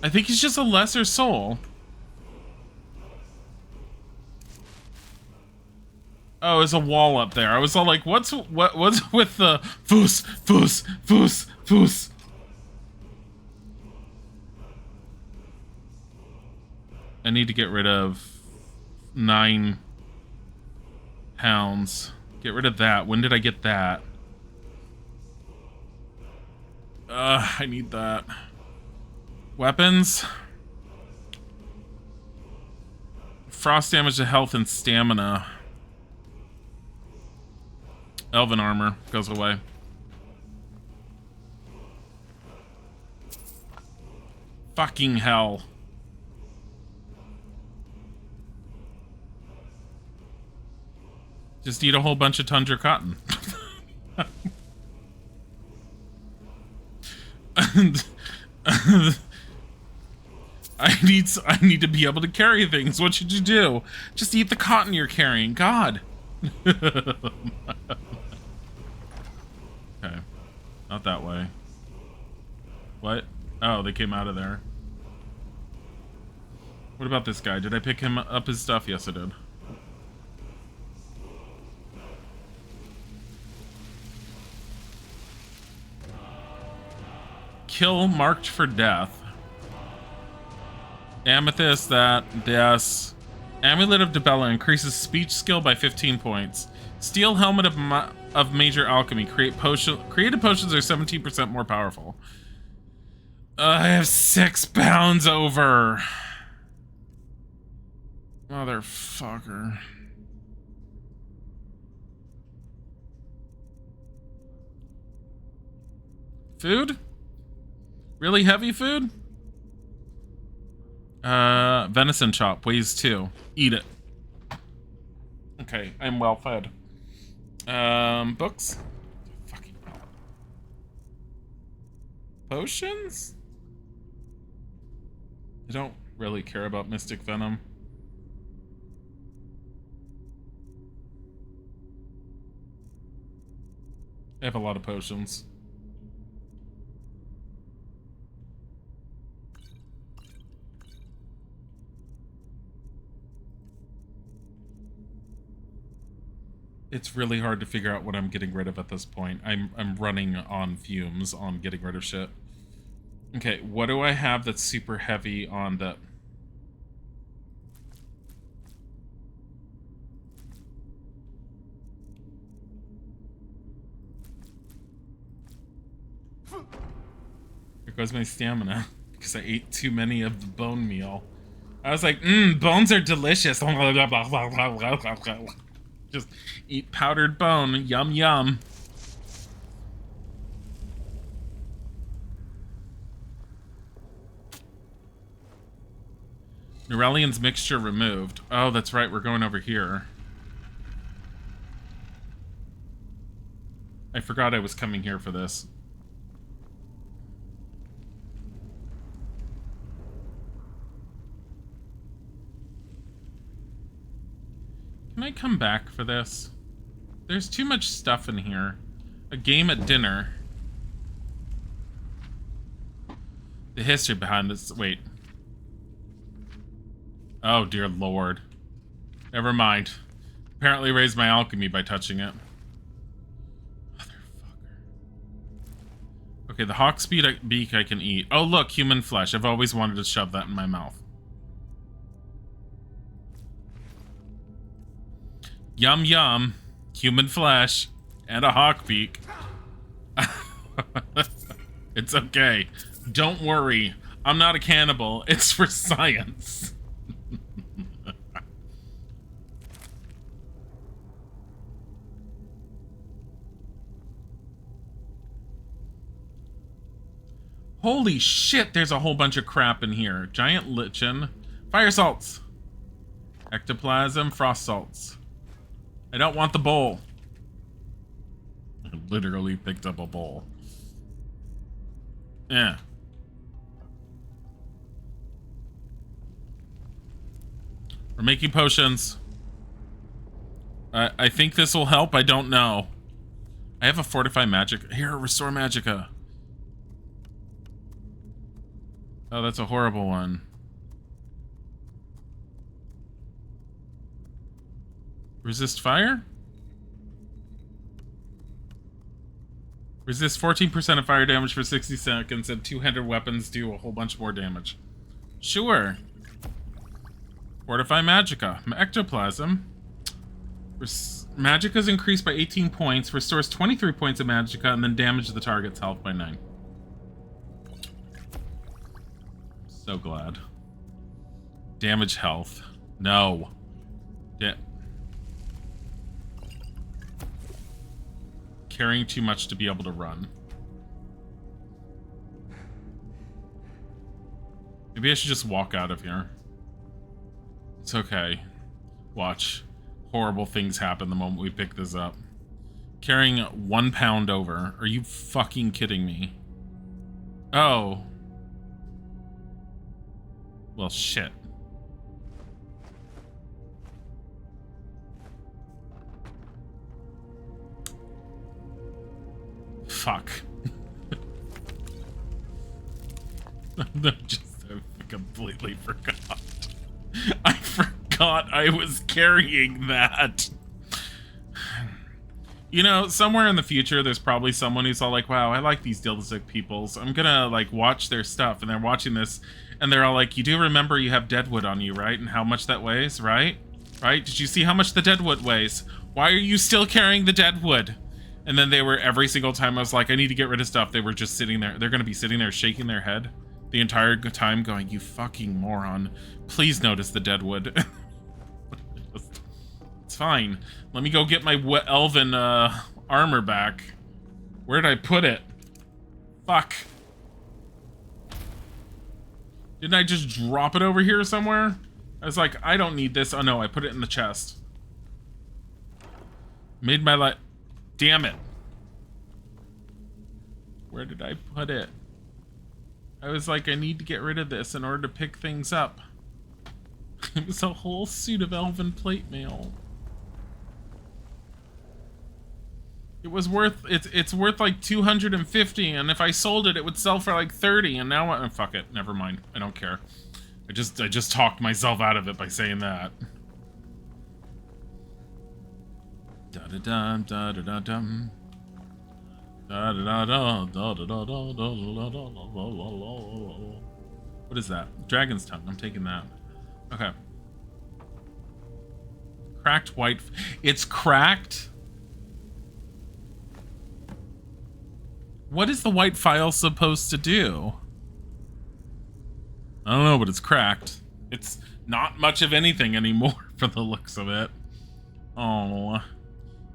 I think he's just a lesser soul. Oh, there's a wall up there. I was all like, what's with the foos? I need to get rid of 9 pounds. Get rid of that. When did I get that? I need that. Weapons. Frost damage to health and stamina. Elven armor goes away. Fucking hell. Just eat a whole bunch of tundra cotton. And I need to be able to carry things. What should you do? Just eat the cotton you're carrying. God. Okay. Not that way. What? Oh, they came out of there. What about this guy? Did I pick him up his stuff? Yes, I did. Kill marked for death. Amethyst, this. Amulet of Dibella increases speech skill by 15 points. Steel Helmet of Major Alchemy. Created potions are 17% more powerful. I have 6 pounds over. Motherfucker. Food? Really heavy food? Venison chop weighs 2. Eat it. Okay, I'm well fed. Books? Fucking hell. Potions? I don't really care about Mystic Venom. I have a lot of potions. It's really hard to figure out what I'm getting rid of at this point. I'm running on fumes on getting rid of shit. Okay, what do I have that's super heavy on the... Here goes my stamina, because I ate too many of the bone meal. I was like, bones are delicious. Just eat powdered bone. Yum, yum. Neuralian's mixture removed. Oh, that's right. We're going over here. I forgot I was coming here for this. Can I come back for this? There's too much stuff in here. A game at dinner. The history behind this. Wait. Oh, dear lord. Never mind. Apparently raised my alchemy by touching it. Motherfucker. Okay, the hawk's beak I can eat. Oh, look, human flesh. I've always wanted to shove that in my mouth. Yum yum, human flesh, and a hawk beak. It's okay. Don't worry. I'm not a cannibal. It's for science. Holy shit, there's a whole bunch of crap in here. Giant lichen. Fire salts. Ectoplasm, frost salts. I don't want the bowl. I literally picked up a bowl. Yeah. We're making potions. I think this will help. I don't know. I have a fortify magic. Here, restore magicka. Oh, that's a horrible one. Resist fire? Resist 14% of fire damage for 60 seconds, and two-handed weapons do a whole bunch more damage. Sure. Fortify magicka. Ectoplasm. Magicka is increased by 18 points, restores 23 points of magicka, and then damage the target's health by 9. So glad. Damage health. No. Carrying too much to be able to run. Maybe I should just walk out of here. It's okay. Watch. Horrible things happen the moment we pick this up. Carrying 1 pound over. Are you fucking kidding me? Oh. Well, shit. Fuck. I completely forgot. I forgot I was carrying that. You know, somewhere in the future, there's probably someone who's all like, wow, I like these Dilsic peoples. I'm gonna, like, watch their stuff. And they're watching this, and they're all like, you do remember you have deadwood on you, right? And how much that weighs, right? Right? Did you see how much the deadwood weighs? Why are you still carrying the deadwood? And then they were, every single time I was like, I need to get rid of stuff, they were just sitting there. They're gonna be sitting there shaking their head the entire time going, you fucking moron. Please notice the deadwood. It's fine. Let me go get my elven armor back. Where did I put it? Fuck. Didn't I just drop it over here somewhere? I was like, I don't need this. Oh no, I put it in the chest. Made my life. Damn it. Where did I put it? I was like, I need to get rid of this in order to pick things up. It was a whole suit of elven plate mail. It was worth, it's worth like 250, and if I sold it, it would sell for like 30, and now I, fuck it, never mind. I don't care. I just talked myself out of it by saying that. Da-da-dum, da-da-da-dum. Da-da-da-da, da-da-da-da, what is that? Dragon's tongue. I'm taking that. Okay. Cracked white. It's cracked? What is the white file supposed to do? I don't know, but it's cracked. It's not much of anything anymore for the looks of it. Oh,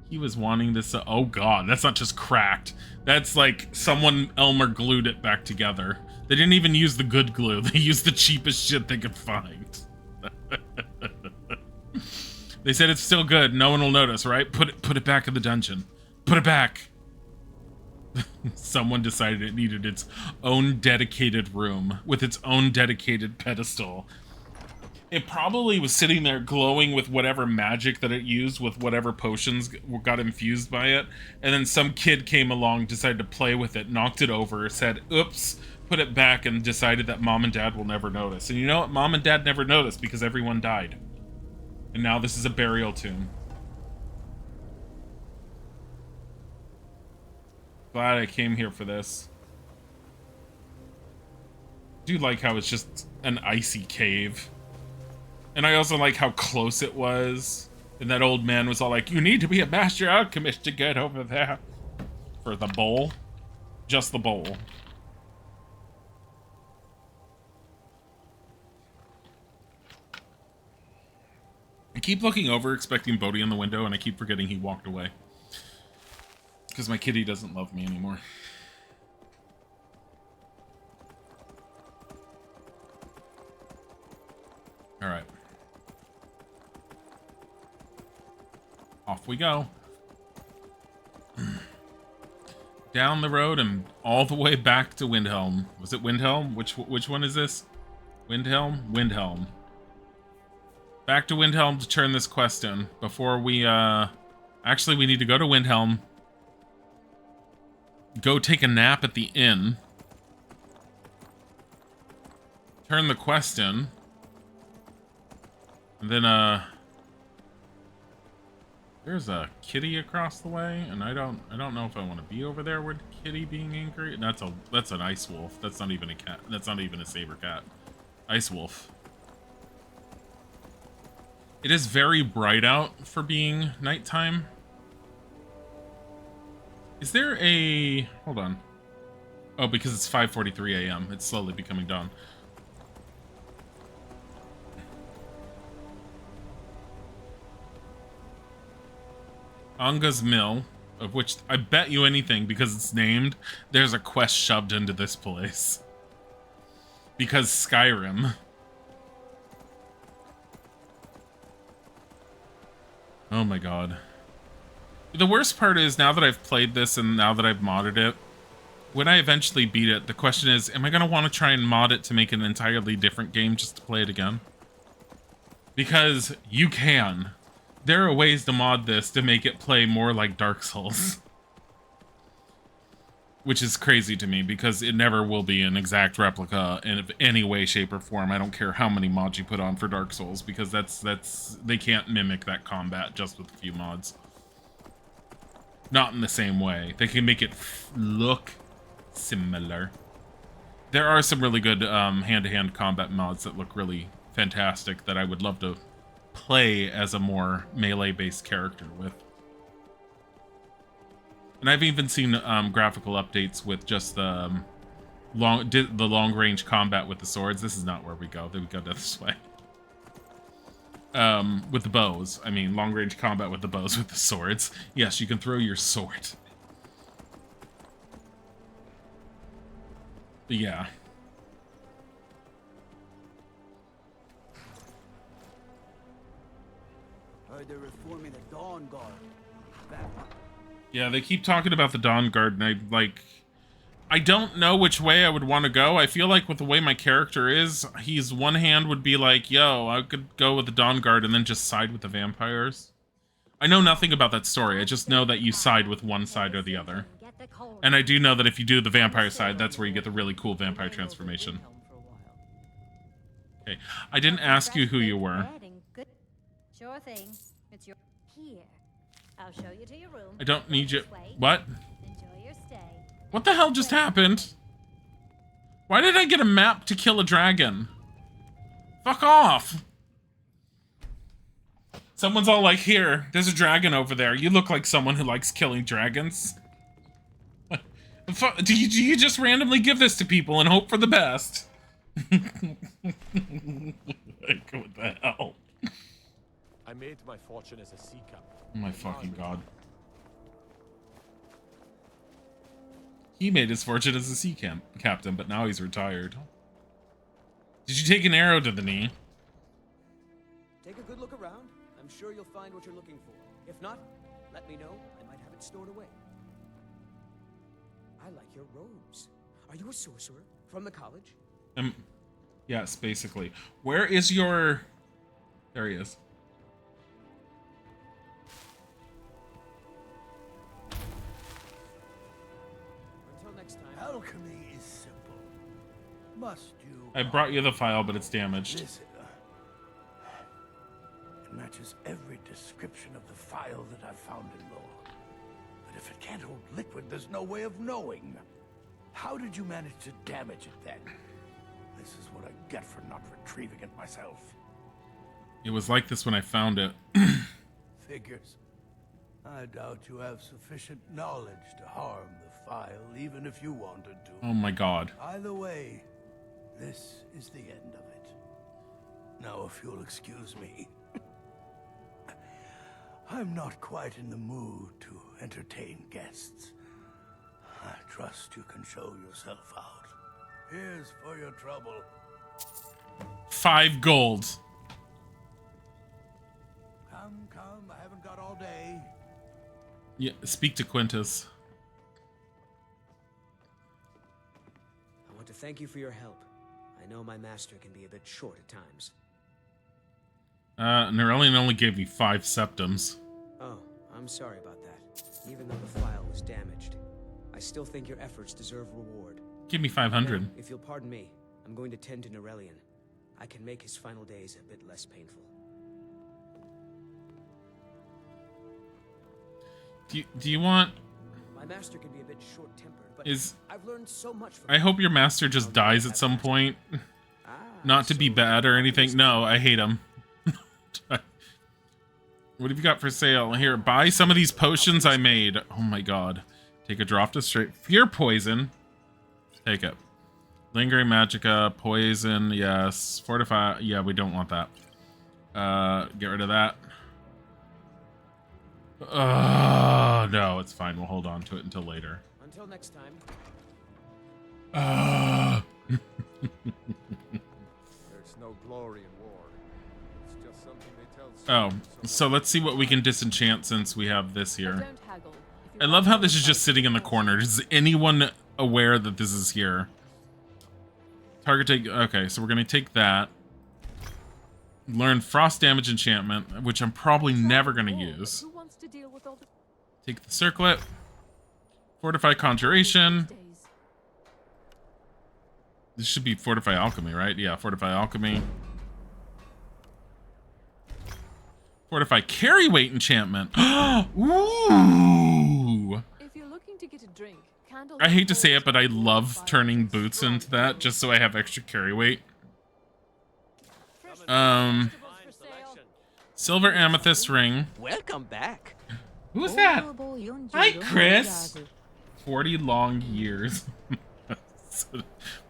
he was wanting this. Oh god, that's not just cracked. That's like someone Elmer glued it back together. They didn't even use the good glue. They used the cheapest shit they could find. They said it's still good. No one will notice, right? Put it back in the dungeon. Put it back. Someone decided it needed its own dedicated room with its own dedicated pedestal. It probably was sitting there glowing with whatever magic that it used, with whatever potions got infused by it, and then some kid came along, decided to play with it, knocked it over, said, oops, put it back, and decided that mom and dad will never notice. And you know what? Mom and dad never noticed because everyone died. And now this is a burial tomb. Glad I came here for this. I do like how it's just an icy cave. And I also like how close it was. And that old man was all like, you need to be a master alchemist to get over there. For the bowl. Just the bowl. I keep looking over expecting Bodhi in the window and I keep forgetting he walked away. Because my kitty doesn't love me anymore. Alright. Off we go. Down the road and all the way back to Windhelm. Was it Windhelm? Which one is this? Windhelm? Windhelm. Back to Windhelm to turn this quest in. Before we, actually, we need to go to Windhelm. Go take a nap at the inn. Turn the quest in. And then, there's a kitty across the way, and I don't know if I want to be over there with kitty being angry. That's an ice wolf. That's not even a cat. That's not even a saber cat. Ice wolf. It is very bright out for being nighttime. Is there a... Hold on. Oh, because it's 5:43 a.m. It's slowly becoming dawn. Anga's Mill, of which I bet you anything, because it's named, there's a quest shoved into this place. Because Skyrim. Oh my god. The worst part is, now that I've played this and now that I've modded it, when I eventually beat it, the question is, am I going to want to try and mod it to make an entirely different game just to play it again? Because you can. There are ways to mod this to make it play more like Dark Souls. Which is crazy to me, because it never will be an exact replica in any way, shape, or form. I don't care how many mods you put on for Dark Souls, because they can't mimic that combat just with a few mods. Not in the same way. They can make it look similar. There are some really good hand-to-hand combat mods that look really fantastic that I would love to play as a more melee-based character with. And I've even seen graphical updates with just the long-range combat with the swords. This is not where we go. We go this way. With the bows. I mean, long-range combat with the bows with the swords. Yes, you can throw your sword. But yeah. They're reforming the Dawn Guard. Yeah, they keep talking about the Dawn Guard, and I don't know which way I would want to go. I feel like with the way my character is, he's one hand would be like, yo, I could go with the Dawn Guard and then just side with the vampires. I know nothing about that story. I just know that you side with one side or the other. And I do know that if you do the vampire side, that's where you get the really cool vampire transformation. Okay, I didn't ask you who you were. Sure thing. It's your here. I'll show you to your room. I don't need you. What? Enjoy your stay. What the hell just happened? Why did I get a map to kill a dragon? Fuck off. Someone's all like, here, there's a dragon over there. You look like someone who likes killing dragons. Do you just randomly give this to people and hope for the best? Like, what the hell? I made my fortune as a sea captain. Oh my fucking god. He made his fortune as a sea captain, but now he's retired. Did you take an arrow to the knee? Take a good look around. I'm sure you'll find what you're looking for. If not, let me know. I might have it stored away. I like your robes. Are you a sorcerer from the college? Yes, basically. Where is your... There he is. Alchemy is simple. Must you... I brought you the file, but it's damaged. Listen, it matches every description of the file that I've found in lore. But if it can't hold liquid, there's no way of knowing. How did you manage to damage it then? This is what I get for not retrieving it myself. It was like this when I found it. Figures. I doubt you have sufficient knowledge to harm the file, even if you wanted to. Oh my god. Either way, this is the end of it. Now, if you'll excuse me, I'm not quite in the mood to entertain guests. I trust you can show yourself out. Here's for your trouble. 5 gold. Come, I haven't got all day. Yeah, speak to Quintus. I want to thank you for your help. I know my master can be a bit short at times. Nerelian only gave me 5 septums. Oh, I'm sorry about that. Even though the file was damaged, I still think your efforts deserve reward. Give me 500. Now, if you'll pardon me, I'm going to tend to Nerelian. I can make his final days a bit less painful. Do you want... My master can be a bit short-tempered, but I've learned so much from I hope your master just dies at some point. Not to be bad or anything. No, I hate him. What have you got for sale? Here, buy some of these potions I made. Oh my god. Take a drop to straight fear poison. Take it. Lingering Magicka, poison, yes. Fortify, yeah, we don't want that. Get rid of that. No, it's fine. We'll hold on to it until later. Until next time. There's no glory in war. It's just something they tell. Oh, so let's see what we can disenchant since we have this here. I love how this is just sitting in the corner. Is anyone aware that this is here? Target take... Okay, so we're going to take that. Learn frost damage enchantment, which I'm probably never going to use. Take the circlet. Fortify conjuration. This should be fortify alchemy, right? Yeah, fortify alchemy. Fortify carry weight enchantment. Ooh! to get a drink? I hate to say it, but I love turning boots into that just so I have extra carry weight. Silver amethyst ring. Welcome back. Who's that? Hi, Chris. 40 long years.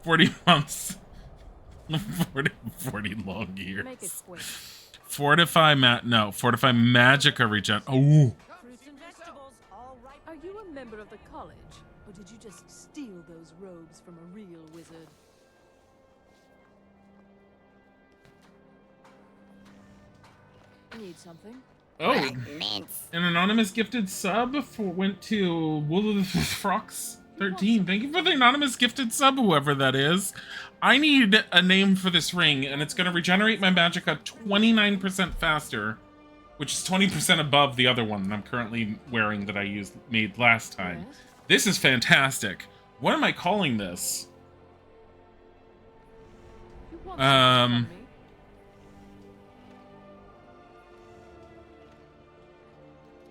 40 months. 40 long years. Make it quick. Fortify magicka regen. Oh. Are you a member of the college, or did you just steal those robes from a real wizard? Need something? Oh, an anonymous gifted sub went to Woolfrox 13. Thank you for the anonymous gifted sub, whoever that is. I need a name for this ring, and it's going to regenerate my magicka 29% faster, which is 20% above the other one that I'm currently wearing that I made last time. Yes. This is fantastic. What am I calling this?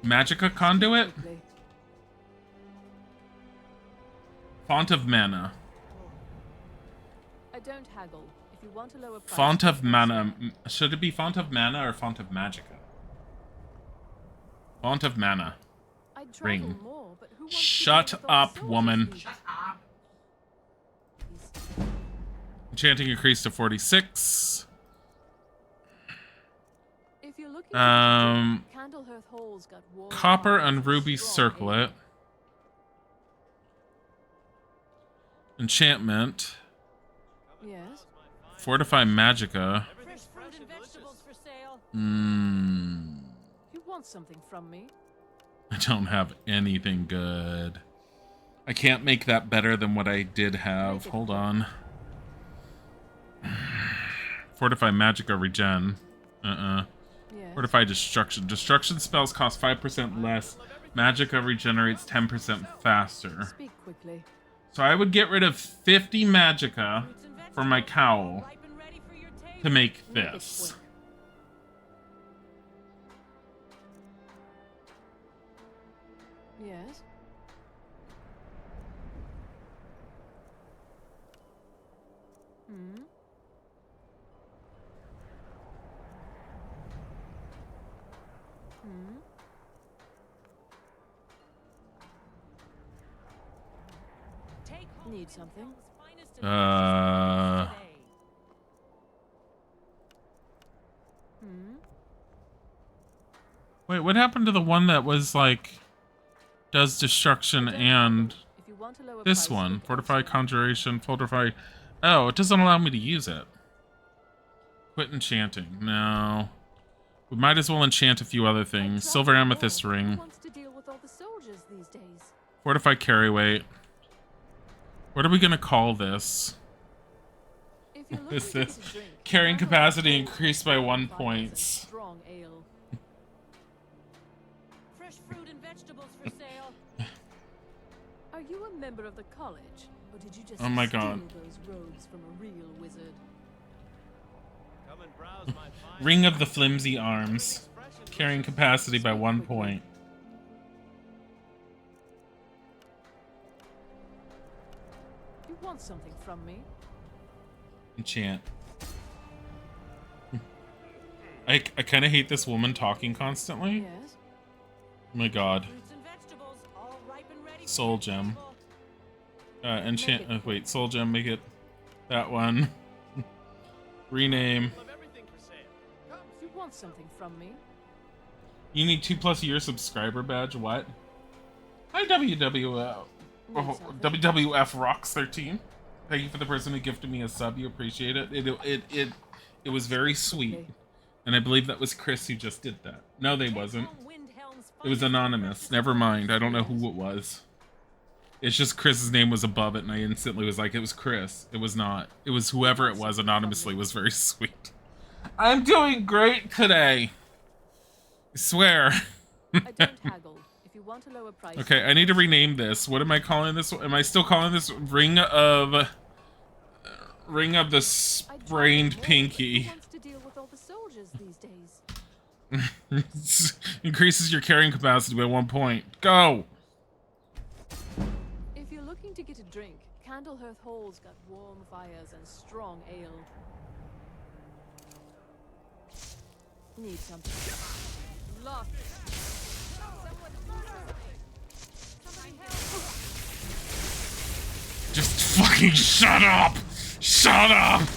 Magicka conduit? Font of mana. I don't haggle. If you want a lower price, Font of mana. Should it be font of mana or font of magicka? Font of mana. Ring. More, but who Shut up, woman. Shut up. Enchanting increased to 46. If you're looking Candlehearth Hall's got Copper and ruby circlet. Enchantment. Yes. Fortify magicka. Fresh fruit and vegetables for sale. You want something from me? I don't have anything good. I can't make that better than what I did have. Hold on. Fortify magicka regen. Yes. Fortify destruction. Destruction spells cost 5% less. Magicka regenerates 10% faster. Speak quickly. So I would get rid of 50 magicka for my cowl to make this. Yes. Hmm. Hmm. Need something? Wait, what happened to the one that was like does destruction and this one? Fortify conjuration, fortify. Oh, it doesn't allow me to use it. Quit enchanting. No. We might as well enchant a few other things. Silver amethyst ring. Fortify carry weight. What are we gonna call this? Is this carrying capacity increased by 1 point? Fresh fruit and vegetables for sale. Are you a member of the college, or did you just oh my god. steal those robes from a real wizard? Come and browse my fine Ring of the flimsy arms. Carrying capacity by 1 point. You want something from me? Enchant. I kind of hate this woman talking constantly. Yes. Oh my god. Soul gem. Enchant. Wait, soul gem. Make it that one. Rename. You want something from me? You need 2+ year subscriber badge. What? Hi WWF. Oh, WWF Rocks 13. Thank you for the person who gifted me a sub. You appreciate it. It was very sweet. And I believe that was Chris who just did that. No, they wasn't. It was anonymous. Never mind. I don't know who it was. It's just Chris's name was above it, and I instantly was like, it was Chris. It was not. It was whoever it was anonymously. It was very sweet. I'm doing great today. I swear. I don't haggle. If you want a lower price. Okay, I need to rename this. What am I calling this? Am I still calling this Ring of the Sprained Pinky? Who wants to deal with all the soldiers these days? Increases your carrying capacity by 1 point. Go! Take it to drink. Candlehearth Hall's got warm fires and strong ale. Need something. Lock. Somebody help. Just fucking shut up! Shut up!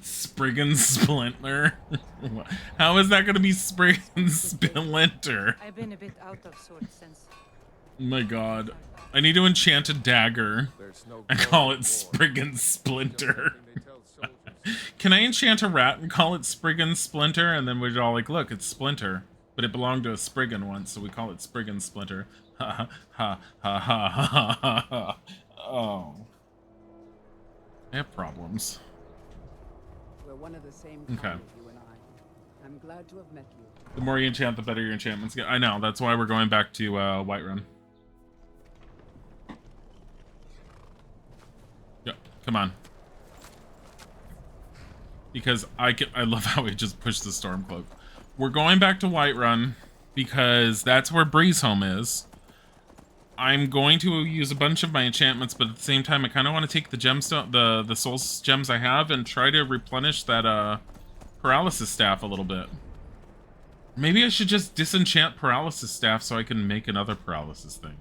Spriggan Splinter? How is that gonna be Spriggan Splinter? I've been a bit out of sorts since. Oh my god. I need to enchant a dagger and call it Spriggan Splinter. Can I enchant a rat and call it Spriggan Splinter? And then we're all like, look, it's Splinter. But it belonged to a Spriggan once, so we call it Spriggan Splinter. Ha ha ha ha ha ha ha. Oh. I have problems. We're one of the same Okay. kind, you and I. I'm glad to have met you. The more you enchant, the better your enchantments get. I know, that's why we're going back to Whiterun. Yep, come on. Because I love how we just pushed the Stormcloak. We're going back to Whiterun because that's where Breezehome is. I'm going to use a bunch of my enchantments, but at the same time, I kind of want to take the gemstone, the soul gems I have, and try to replenish that paralysis staff a little bit. Maybe I should just disenchant paralysis staff so I can make another paralysis thing.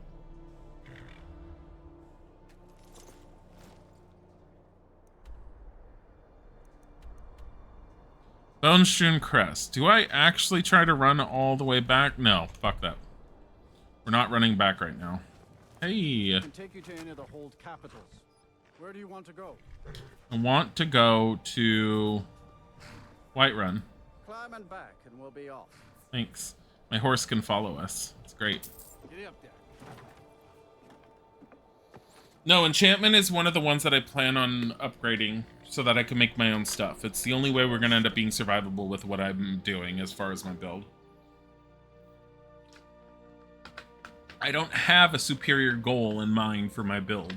Bone Strewn Crest. Do I actually try to run all the way back? No, fuck that. We're not running back right now. Hey. I can take you to any of the hold capitals. Where do you want to go? I want to go to Whiterun. Climb and back, and we'll be off. Thanks. My horse can follow us. It's great. Get up there. No, enchantment is one of the ones that I plan on upgrading so that I can make my own stuff. It's the only way we're going to end up being survivable with what I'm doing as far as my build. I don't have a superior goal in mind for my build.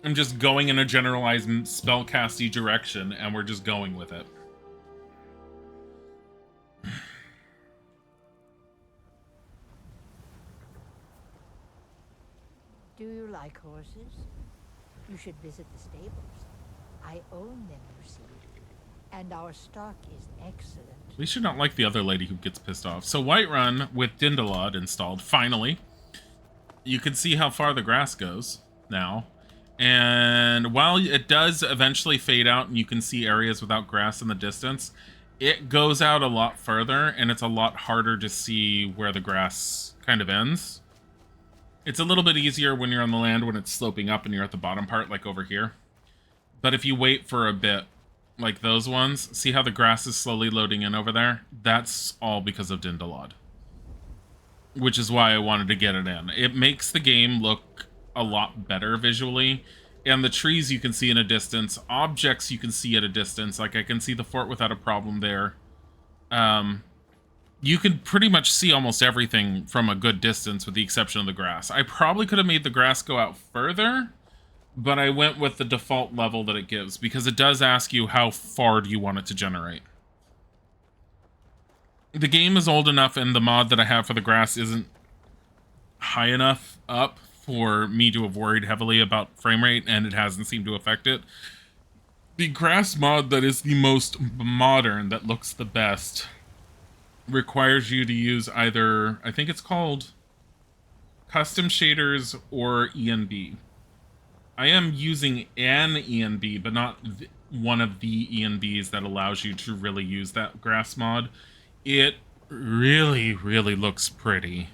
I'm just going in a generalized spellcasty direction, and we're just going with it. Do you like horses? You should visit the stables. I own them, you see. And our stock is excellent. At least you're not like the other lady who gets pissed off. So Whiterun with Dindalod installed, finally. You can see how far the grass goes now. And while it does eventually fade out and you can see areas without grass in the distance, it goes out a lot further and it's a lot harder to see where the grass kind of ends. It's a little bit easier when you're on the land when it's sloping up and you're at the bottom part, like over here. But if you wait for a bit, like those ones, see how the grass is slowly loading in over there? That's all because of Dindalod. Which is why I wanted to get it in. It makes the game look a lot better visually. And the trees you can see in a distance, objects you can see at a distance. Like I can see the fort without a problem there. You can pretty much see almost everything from a good distance with the exception of the grass. I probably could have made the grass go out further, but I went with the default level that it gives because it does ask you how far do you want it to generate. The game is old enough and the mod that I have for the grass isn't high enough up for me to have worried heavily about frame rate, and it hasn't seemed to affect it. The grass mod that is the most modern, that looks the best, requires you to use either, I think it's called custom shaders or ENB. I am using an ENB, but not one of the ENBs that allows you to really use that grass mod. It really, really looks pretty.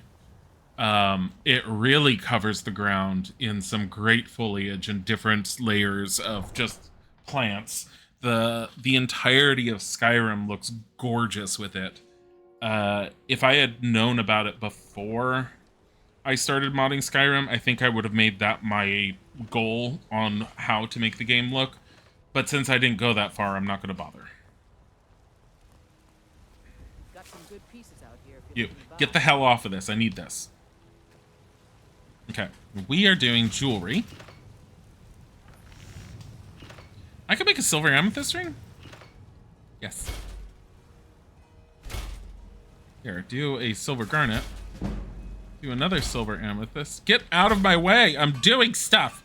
It really covers the ground in some great foliage and different layers of just plants. The entirety of Skyrim looks gorgeous with it. If I had known about it before I started modding Skyrim, I think I would have made that my goal on how to make the game look. But since I didn't go that far, I'm not going to bother. Got some good pieces out here. You, get the hell off of this. I need this. Okay, we are doing jewelry. I could make a silver amethyst ring? Yes. Here, do a silver garnet. Do another silver amethyst. Get out of my way! I'm doing stuff!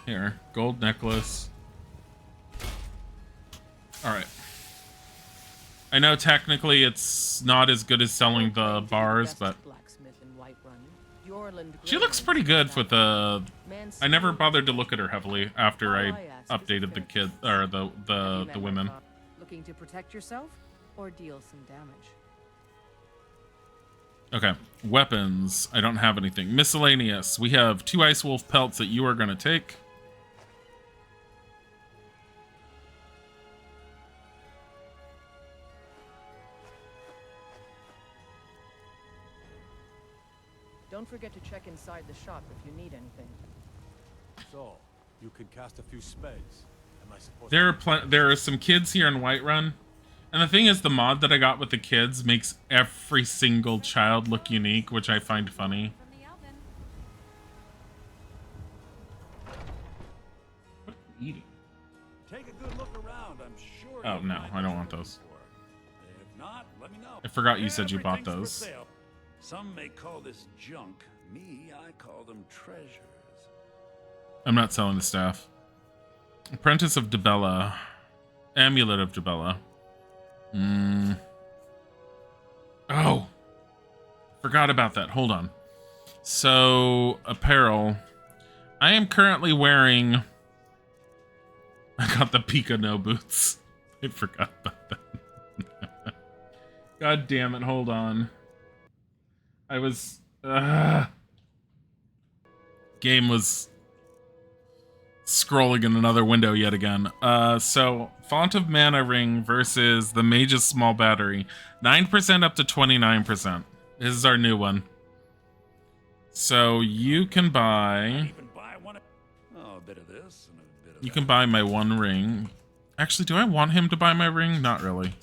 Here, gold necklace. Alright. I know technically it's not as good as selling the bars, but she looks pretty good with the... I never bothered to look at her heavily after I updated the kid or the women. Looking to protect yourself or deal some damage? Okay, weapons. I don't have anything. Miscellaneous. We have 2 ice wolf pelts that you are going to take. Don't forget to check inside the shop if you need anything. So, you can cast a few spells. Am I supposed There are some kids here in Whiterun. And the thing is, the mod that I got with the kids makes every single child look unique, which I find funny. What are you eating? Take a good look around. I'm sure. Oh, no, I don't want those. If not, let me know. I forgot you said you bought Everything's for those. sale. Some may call this junk. Me, I call them treasures. I'm not selling the staff. Apprentice of Debella. Amulet of Debella. Oh! Forgot about that. Hold on. So, apparel. I am currently wearing... I got the Pika No boots. I forgot about that. God damn it, hold on. I was... Game was scrolling in another window yet again. So, Font of Mana Ring versus the Mage's Small Battery. 9% up to 29%. This is our new one. So, you can buy... Oh, a bit of this and a bit of You can buy my one ring. Actually, do I want him to buy my ring? Not really.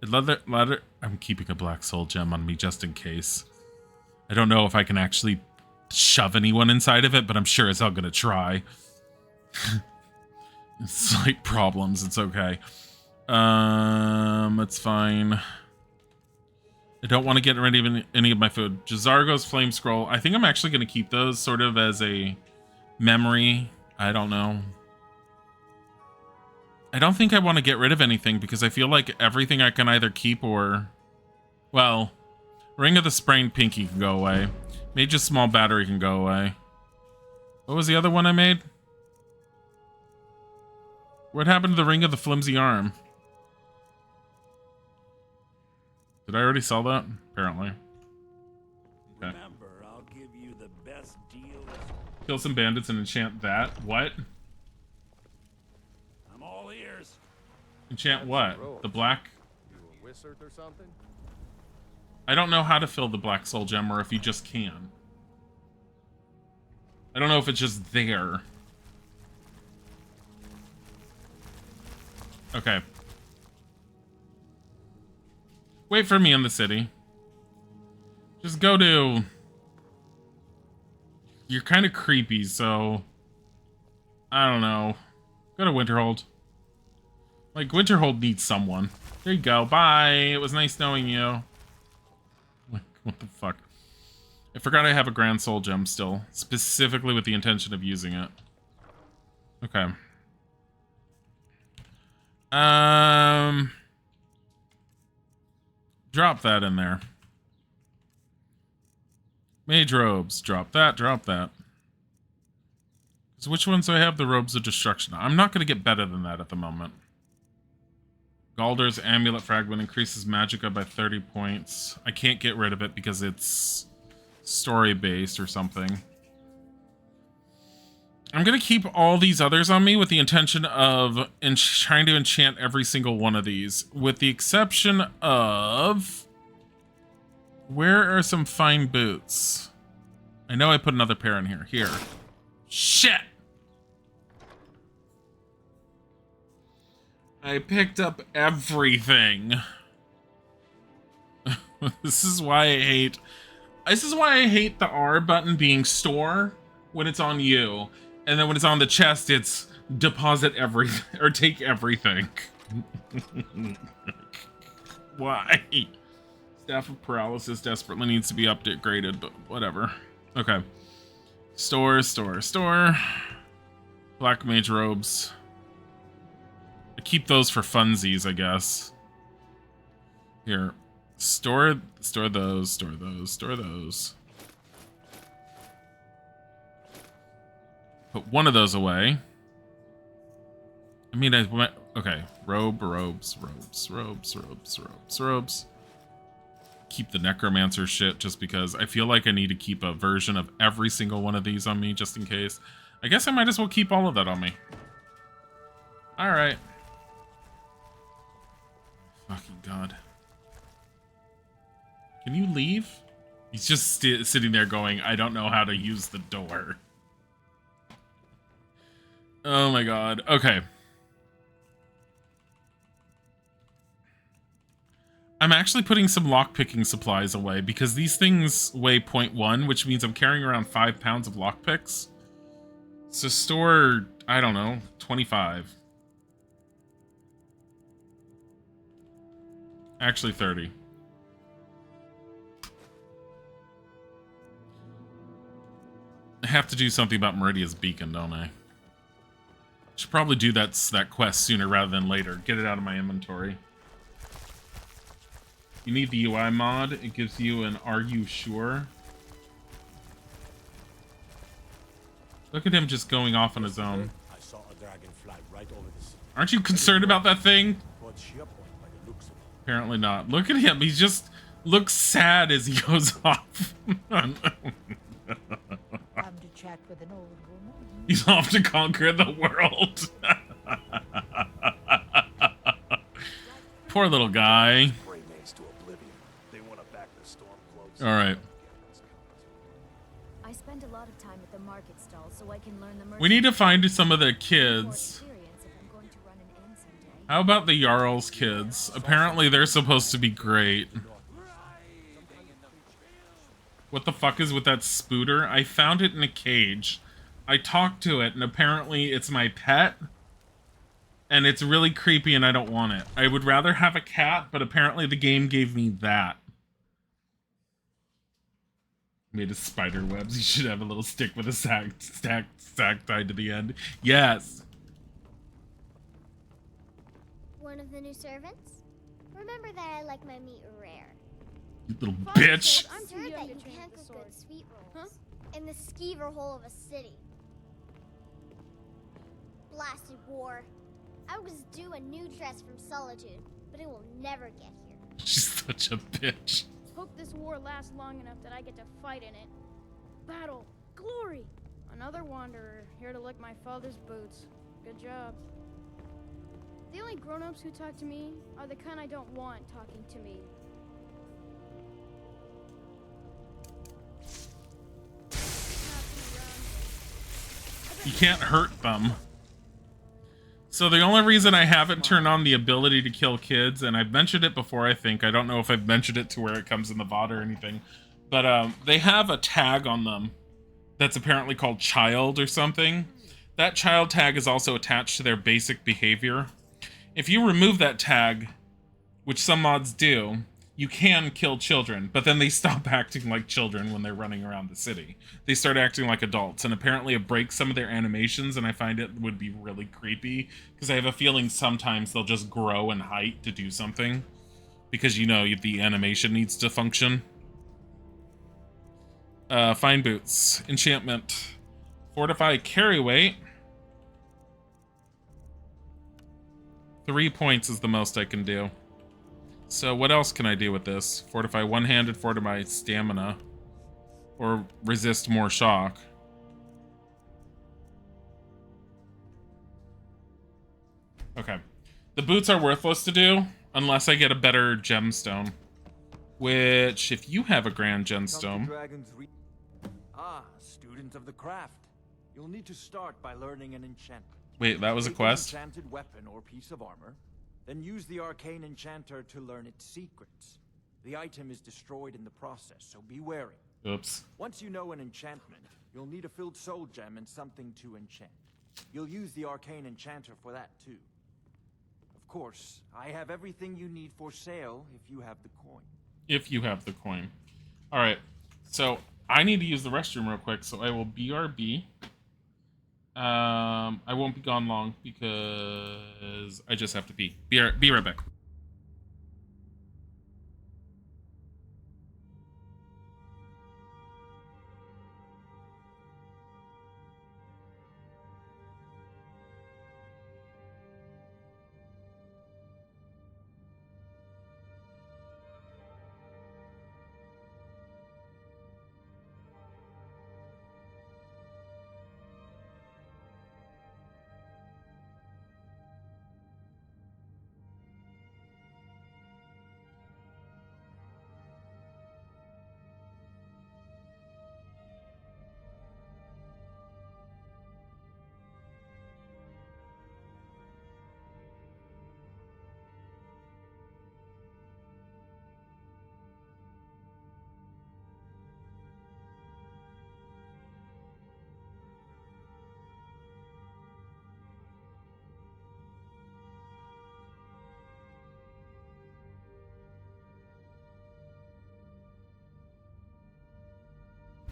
Leather... I'm keeping a black soul gem on me just in case. I don't know if I can actually shove anyone inside of it, but I'm sure as hell gonna try. Slight problems, it's okay. It's fine. I don't want to get rid of any of my food. Jazargo's Flame Scroll. I think I'm actually gonna keep those sort of as a memory. I don't know. I don't think I want to get rid of anything because I feel like everything I can either keep or... Well, Ring of the Sprained Pinky can go away. Mage's Small Battery can go away. What was the other one I made? What happened to the Ring of the Flimsy Arm? Did I already sell that? Apparently. Okay. Remember, I'll give you the best deals. Kill some bandits and enchant that. What? I'm all ears. Enchant what? The black? You a wizard or something? I don't know how to fill the black soul gem or if you just can. I don't know if it's just there. Okay. Wait for me in the city. Just go to... You're kind of creepy, so... I don't know. Go to Winterhold. Like, Winterhold needs someone. There you go. Bye. It was nice knowing you. What the fuck? I forgot I have a Grand Soul Gem still. Specifically with the intention of using it. Okay. Drop that in there. Mage robes. Drop that, drop that. So which ones do I have the robes of destruction? I'm not going to get better than that at the moment. Galder's Amulet Fragment increases magicka by 30 points. I can't get rid of it because it's story-based or something. I'm going to keep all these others on me with the intention of trying to enchant every single one of these. With the exception of... Where are some fine boots? I know I put another pair in here. Here. Shit! I picked up everything. This is why I hate... This is why I hate the R button being store when it's on you. And then when it's on the chest, it's deposit everything or take everything. Why? Staff of Paralysis desperately needs to be upgraded, but whatever. Okay. Store. Black Mage robes. I keep those for funsies, I guess. Here. Store those. Put one of those away. I mean, okay. Robes. Keep the Necromancer shit just because I feel like I need to keep a version of every single one of these on me just in case. I guess I might as well keep all of that on me. Alright. Fucking God. Can you leave? He's just sitting there going, I don't know how to use the door. Oh my God. Okay. I'm actually putting some lockpicking supplies away because these things weigh 0.1, which means I'm carrying around 5 pounds of lockpicks. So store, I don't know, 25. Actually 30. I have to do something about Meridia's beacon, don't I? Should probably do that quest sooner rather than later. Get it out of my inventory. You need the UI mod. It gives you an "Are you sure?" Look at him just going off on his own. I saw a dragon fly right over the city. Aren't you concerned about that thing? But she up point by the looks of it. Apparently not. Look at him. He just looks sad as he goes off. Come to chat with an old woman. He's off to conquer the world. Poor little guy. All right. I spend a lot of time at the market stall so I can learn the We need to find some of the kids. How about the Jarl's kids? Apparently they're supposed to be great. What the fuck is with that spooter? I found it in a cage. I talked to it and apparently it's my pet. And it's really creepy and I don't want it. I would rather have a cat, but apparently the game gave me that. Made of spider webs. You should have a little stick with a sack tied to the end. Yes. One of the new servants? Remember that I like my meat rare. You little bitch. I'm sure that you can't cook good sweet rolls in the skeever hole of a city. Blasted war. I was due a new dress from Solitude, but it will never get here. She's such a bitch. Hope this war lasts long enough that I get to fight in it. Battle, glory. Another wanderer here to lick my father's boots. Good job. The only grown-ups who talk to me are the kind I don't want talking to me. You can't hurt them. So the only reason I haven't turned on the ability to kill kids, and I've mentioned it before, I think. I don't know if I've mentioned it to where it comes in the VOD or anything. But they have a tag on them that's apparently called child or something. That child tag is also attached to their basic behavior. If you remove that tag, which some mods do, you can kill children, but then they stop acting like children when they're running around the city. They start acting like adults, and apparently it breaks some of their animations, and I find it would be really creepy, because I have a feeling sometimes they'll just grow in height to do something, because, you know, the animation needs to function. Fine boots. Enchantment. Fortify carry weight. 3 points is the most I can do. So what else can I do with this? Fortify one-handed, fortify stamina. Or resist more shock. Okay. The boots are worthless to do, unless I get a better gemstone. Which, if you have a grand gemstone... student of the craft. You'll need to start by learning an enchantment. Wait, that was a quest? Take an enchanted weapon or piece of armor. Then use the arcane enchanter to learn its secrets. The item is destroyed in the process, so be wary. Oops. Once you know an enchantment, you'll need a filled soul gem and something to enchant. You'll use the arcane enchanter for that too. Of course, I have everything you need for sale if you have the coin. If you have the coin. All right. So I need to use the restroom real quick, so I will BRB. I won't be gone long because I just have to pee. Be right back.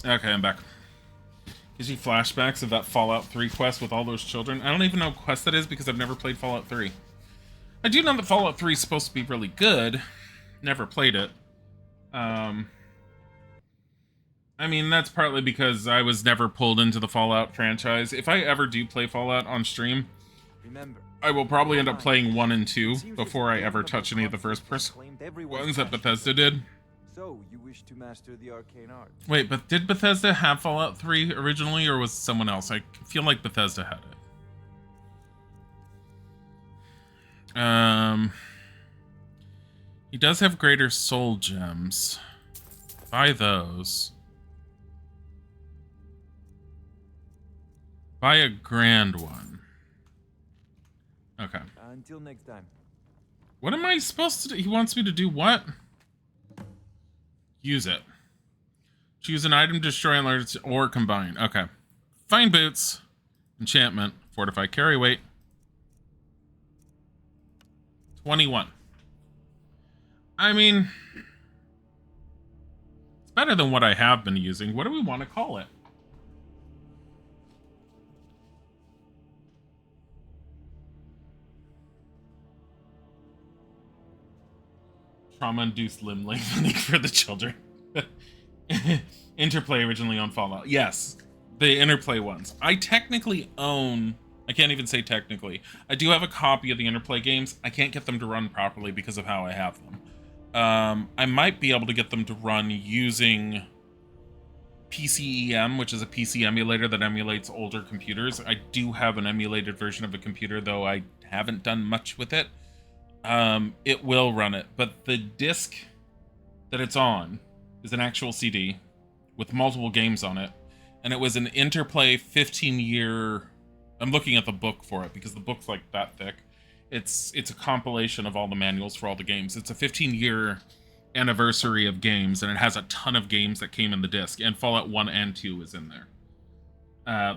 Okay, I'm back. Gives you flashbacks of that Fallout 3 quest with all those children. I don't even know what quest that is because I've never played Fallout 3. I do know that Fallout 3 is supposed to be really good. Never played it. I mean, that's partly because I was never pulled into the Fallout franchise. If I ever do play Fallout on stream, I will probably end up playing 1 and 2 before I ever touch any of the first-person ones that Bethesda did. So, you wish to master the arcane arts? Wait, but did Bethesda have Fallout 3 originally, or was it someone else? I feel like Bethesda had it. He does have greater soul gems. Buy those. Buy a grand one. Okay. Until next time. What am I supposed to do? He wants me to do what? Use it. Choose an item, destroy, enlarge, or combine. Okay. Find boots. Enchantment. Fortify carry weight. 21. I mean, it's better than what I have been using. What do we want to call it? Trauma-induced limb lengthening for the children. Interplay originally on Fallout. Yes, the Interplay ones. I technically own... I can't even say technically. I do have a copy of the Interplay games. I can't get them to run properly because of how I have them. I might be able to get them to run using PCEM, which is a PC emulator that emulates older computers. I do have an emulated version of a computer, though I haven't done much with it. It will run it, but the disc that it's on is an actual CD with multiple games on it, and it was an Interplay 15-year... I'm looking at the book for it because the book's like that thick. It's a compilation of all the manuals for all the games. It's a 15-year anniversary of games, and it has a ton of games that came in the disc, and Fallout 1 and 2 is in there.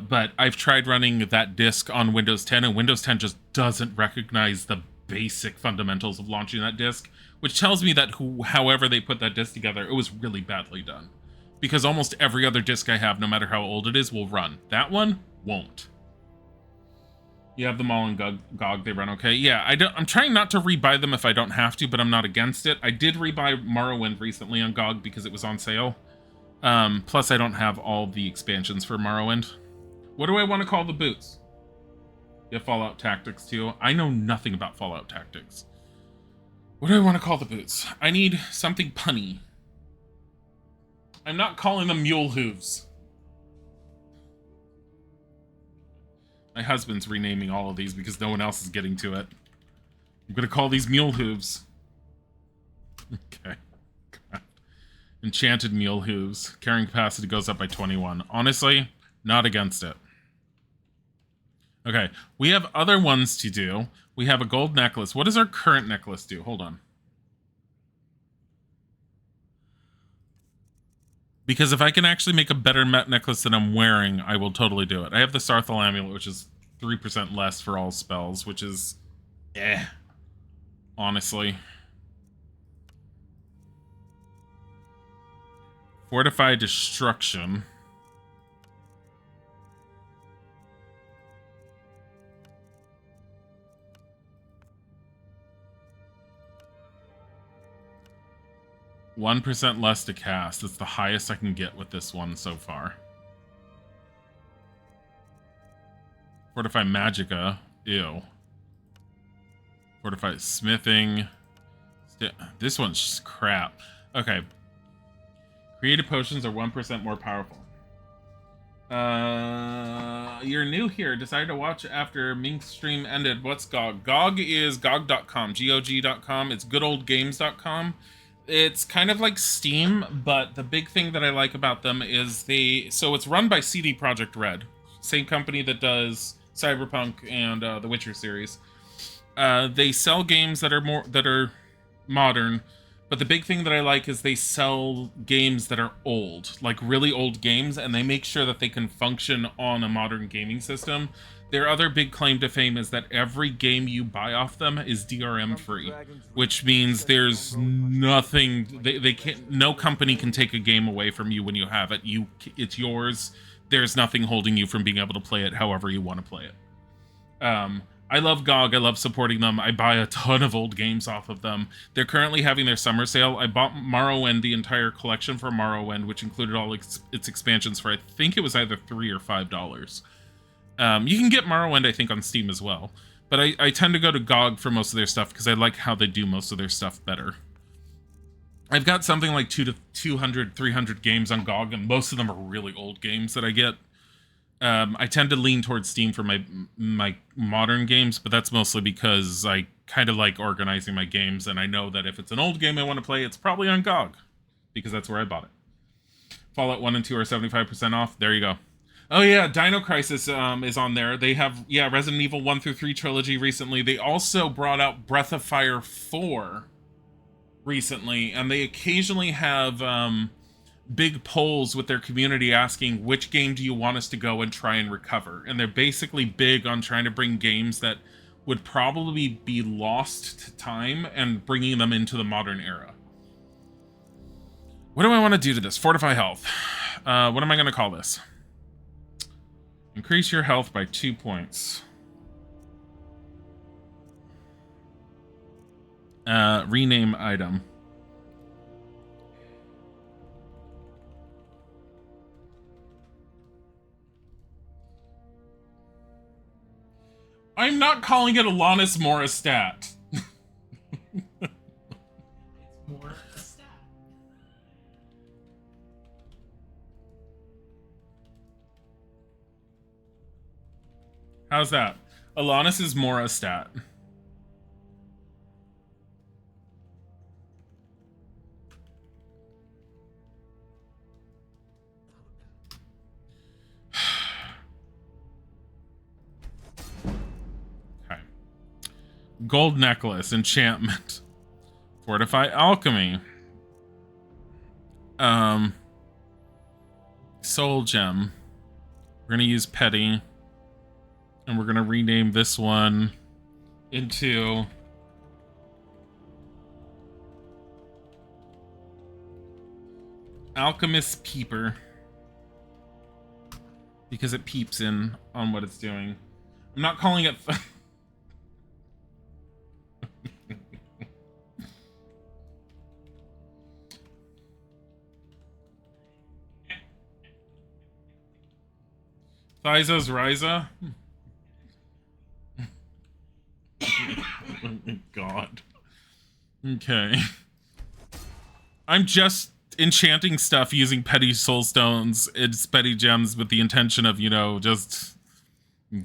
But I've tried running that disc on Windows 10, and Windows 10 just doesn't recognize the basic fundamentals of launching that disc, which tells me that however they put that disc together, it was really badly done. Because almost every other disc I have, no matter how old it is, will run. That one won't. You have them all in GOG, they run okay. Yeah, I'm trying not to rebuy them if I don't have to, but I'm not against it. I did rebuy Morrowind recently on GOG because it was on sale. Plus, I don't have all the expansions for Morrowind. What do I want to call the boots? You have Fallout Tactics too. I know nothing about Fallout Tactics. What do I want to call the boots? I need something punny. I'm not calling them mule hooves. My husband's renaming all of these because no one else is getting to it. I'm going to call these mule hooves. Okay. God. Enchanted mule hooves. Carrying capacity goes up by 21. Honestly, not against it. Okay, we have other ones to do. We have a gold necklace. What does our current necklace do? Hold on. Because if I can actually make a better necklace than I'm wearing, I will totally do it. I have the Sarthal Amulet, which is 3% less for all spells, which is... honestly. Fortify Destruction. %1 less to cast. That's the highest I can get with this one so far. Fortify Magicka. Ew. Fortify Smithing. This one's just crap. Okay. Creative potions are 1% more powerful. You're new here. Decided to watch after Mink's stream ended. What's GOG? GOG is GOG.com. GOG.com. It's goodoldgames.com. It's kind of like Steam, but the big thing that I like about them is so it's run by CD Projekt Red, same company that does Cyberpunk and the Witcher series. They sell games that are modern, but the big thing that I like is they sell games that are old, like really old games, and they make sure that they can function on a modern gaming system. Their other big claim to fame is that every game you buy off them is DRM free, which means there's nothing they can't. No company can take a game away from you when you have it. It's yours. There's nothing holding you from being able to play it however you want to play it. I love GOG. I love supporting them. I buy a ton of old games off of them. They're currently having their summer sale. I bought Morrowind, the entire collection for Morrowind, which included all its expansions for I think it was either $3 or $5. You can get Morrowind, I think, on Steam as well. But I tend to go to GOG for most of their stuff because I like how they do most of their stuff better. I've got something like 200, 300 games on GOG, and most of them are really old games that I get. I tend to lean towards Steam for my modern games, but that's mostly because I kind of like organizing my games, and I know that if it's an old game I want to play, it's probably on GOG, because that's where I bought it. Fallout 1 and 2 are 75% off. There you go. Oh yeah, Dino Crisis is on there. They have, Resident Evil 1 through 3 trilogy recently. They also brought out Breath of Fire 4 recently, and they occasionally have big polls with their community asking, which game do you want us to go and try and recover? And they're basically big on trying to bring games that would probably be lost to time and bringing them into the modern era. What do I want to do to this? Fortify health. What am I going to call this? Increase your health by 2 points. Rename item. I'm not calling it Alanis Morissette. It's more a stat. How's that? Alanis is more a stat. Gold necklace, enchantment. Fortify alchemy. Soul gem. We're gonna use petty. And we're gonna rename this one into Alchemist Peeper. Because it peeps in on what it's doing. I'm not calling it Thyza's Ryza? God. Okay. I'm just enchanting stuff using petty soul stones and petty gems with the intention of, just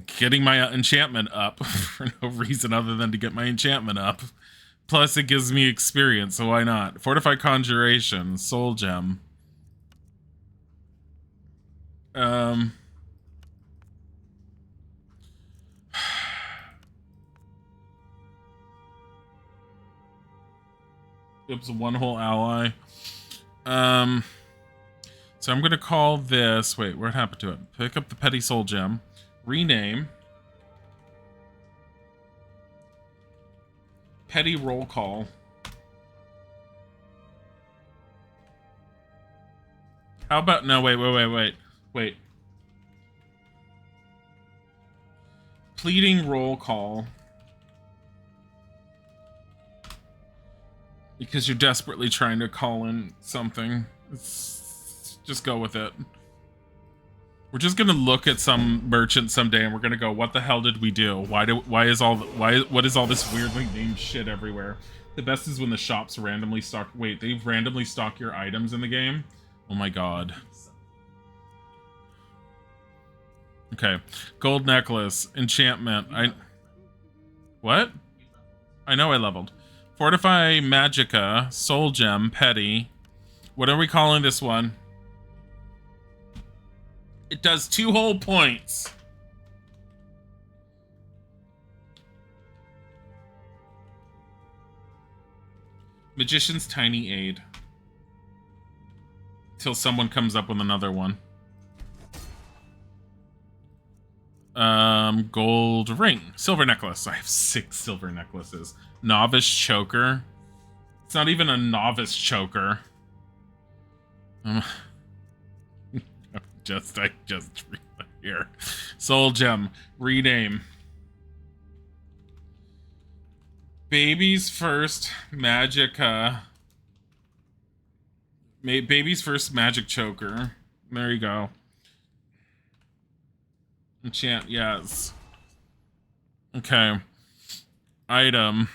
getting my enchantment up for no reason other than to get my enchantment up. Plus, it gives me experience, so why not? Fortify Conjuration, soul gem. Oops, one whole ally. So I'm gonna call this. Wait, what happened to it? Pick up the petty soul gem, rename, Petty roll call. How about, no, wait. Pleading roll call. Because you're desperately trying to call in something. Just go with it. We're just gonna look at some merchant someday and we're gonna go, what the hell did we do? What is all this weirdly named shit everywhere? The best is when the shops randomly stock, wait, they randomly stock your items in the game? Oh my god. Okay. Gold necklace. Enchantment. What? I know I leveled. Fortify Magica. Soul Gem. Petty. What are we calling this one? It does 2 whole points. Magician's Tiny Aid. Till someone comes up with another one. Gold ring. Silver necklace. I have 6 silver necklaces. Novice choker. It's not even a novice choker. I just here. Soul gem. Rename. Baby's first Magica. Baby's first magic choker. There you go. Enchant, yes. Okay. Item.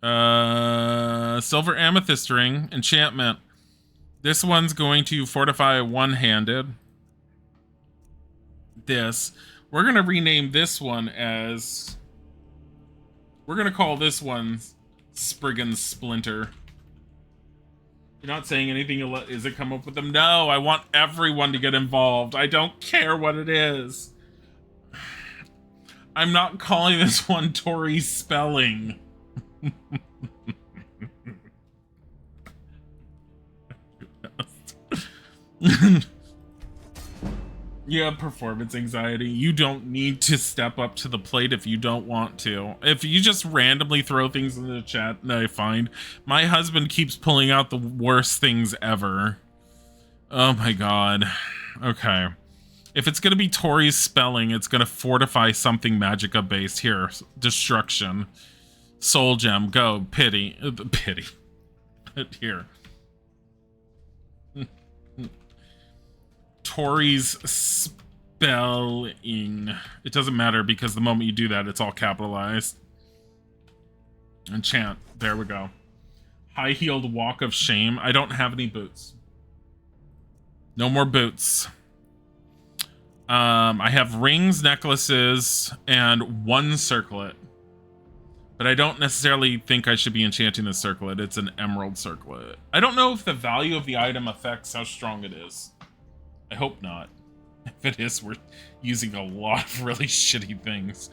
Silver amethyst ring. Enchantment. This one's going to fortify one-handed. This. We're going to rename this one as... We're going to call this one Spriggan's Splinter. You're not saying anything. Is it come up with them? No, I want everyone to get involved. I don't care what it is. I'm not calling this one Tory Spelling. You have performance anxiety. You don't need to step up to the plate if you don't want to. If you just randomly throw things in the chat, no, fine. My husband keeps pulling out the worst things ever. Oh my god. Okay. If it's gonna be Tori's spelling, it's gonna fortify something Magicka based. Here, destruction. Soul gem, go. Pity. Pity. Here. Tori's spelling. It doesn't matter because the moment you do that, it's all capitalized. Enchant. There we go. High-heeled walk of shame. I don't have any boots. No more boots. I have rings, necklaces, and 1 circlet. But I don't necessarily think I should be enchanting the circlet. It's an emerald circlet. I don't know if the value of the item affects how strong it is. I hope not. If it is, we're using a lot of really shitty things.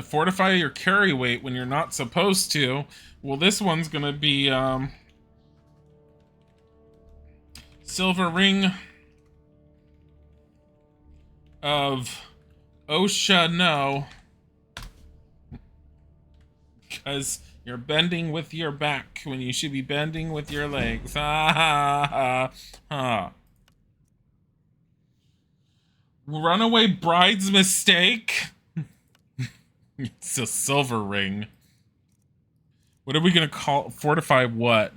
Fortify your carry weight when you're not supposed to. Well, this one's gonna be silver ring of Osha no. Because you're bending with your back when you should be bending with your legs. Ha ha ha ha. Runaway bride's mistake. It's a silver ring. What are we gonna call fortify what?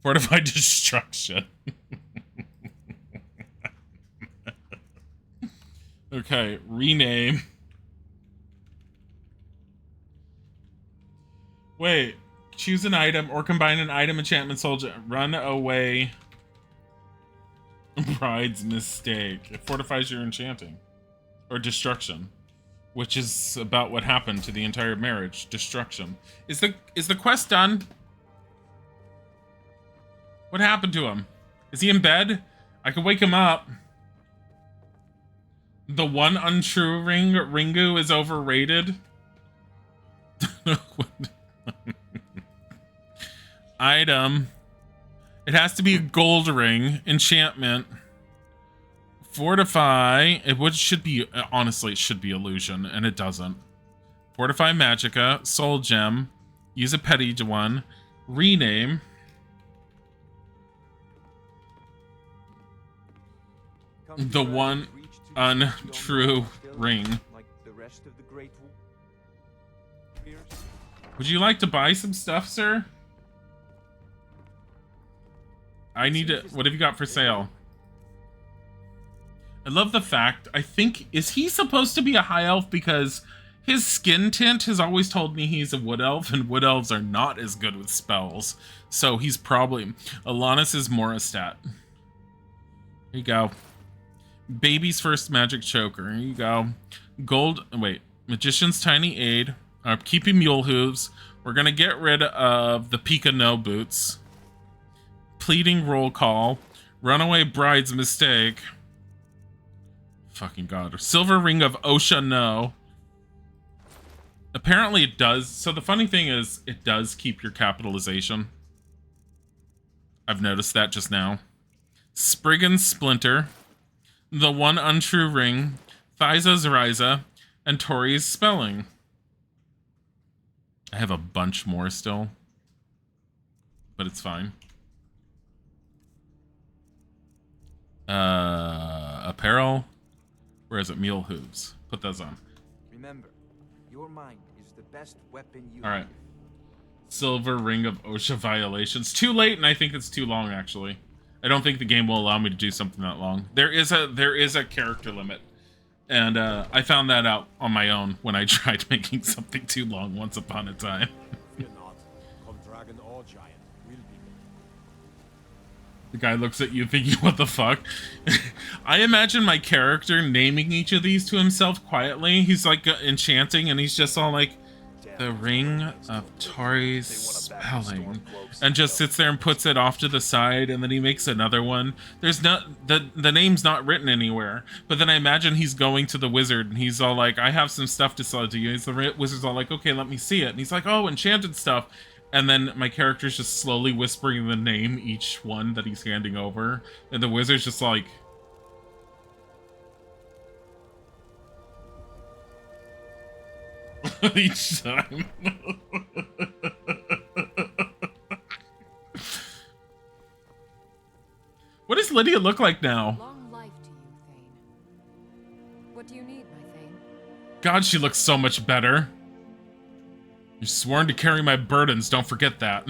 Fortify destruction. Okay, rename. Wait, choose an item or combine an item, enchantment, soul gem. Run away. Bride's mistake. It fortifies your enchanting. Or destruction. Which is about what happened to the entire marriage. Destruction. Is the quest done? What happened to him? Is he in bed? I could wake him up. The one untrue ring, Ringu, is overrated. Item. It has to be a gold ring. Enchantment. Fortify. Should be, honestly, it should be illusion, and it doesn't. Fortify Magicka, Soul Gem, use a petty one, rename. The one untrue ring. Like the rest of the great warriors. Would you like to buy some stuff, sir? I need to. What have you got for sale? I love the fact. I think, is he supposed to be a high elf? Because his skin tint has always told me he's a wood elf, and wood elves are not as good with spells. So he's probably. Alanis is Moristat. Here you go. Baby's first magic choker. Here you go. Gold. Wait. Magician's tiny aid. Keeping mule hooves. We're gonna get rid of the Pika no boots. Pleading roll call. Runaway bride's mistake. Fucking god. Silver ring of Osha no. Apparently it does. So the funny thing is, it does keep your capitalization. I've noticed that just now. Spriggan's splinter. The one untrue ring. Thysa's Ryza. And Tori's spelling. I have a bunch more still. But it's fine. Apparel. Where is it? Mule hooves. Put those on. Remember, your mind is the best weapon you All right. Silver ring of OSHA violations. Too late, and I think it's too long, actually. I don't think the game will allow me to do something that long. There is a character limit. And I found that out on my own when I tried making something too long once upon a time. Fear not. Come dragon or giant. We'll be The guy looks at you thinking, what the fuck? I imagine my character naming each of these to himself quietly. He's like enchanting, and he's just all like, the ring of Tori's spelling, and just sits there and puts it off to the side, and then he makes another one. There's not the name's not written anywhere, but then I imagine he's going to the wizard, and he's all like, I have some stuff to sell to you. And the wizard's all like, okay, let me see it. And he's like, oh, enchanted stuff. And then my character's just slowly whispering the name each one that he's handing over, and the wizard's just like, each time. What does Lydia look like now? Long life to you, Thane. What do you need, my Thane? God, she looks so much better. You're sworn to carry my burdens, don't forget that.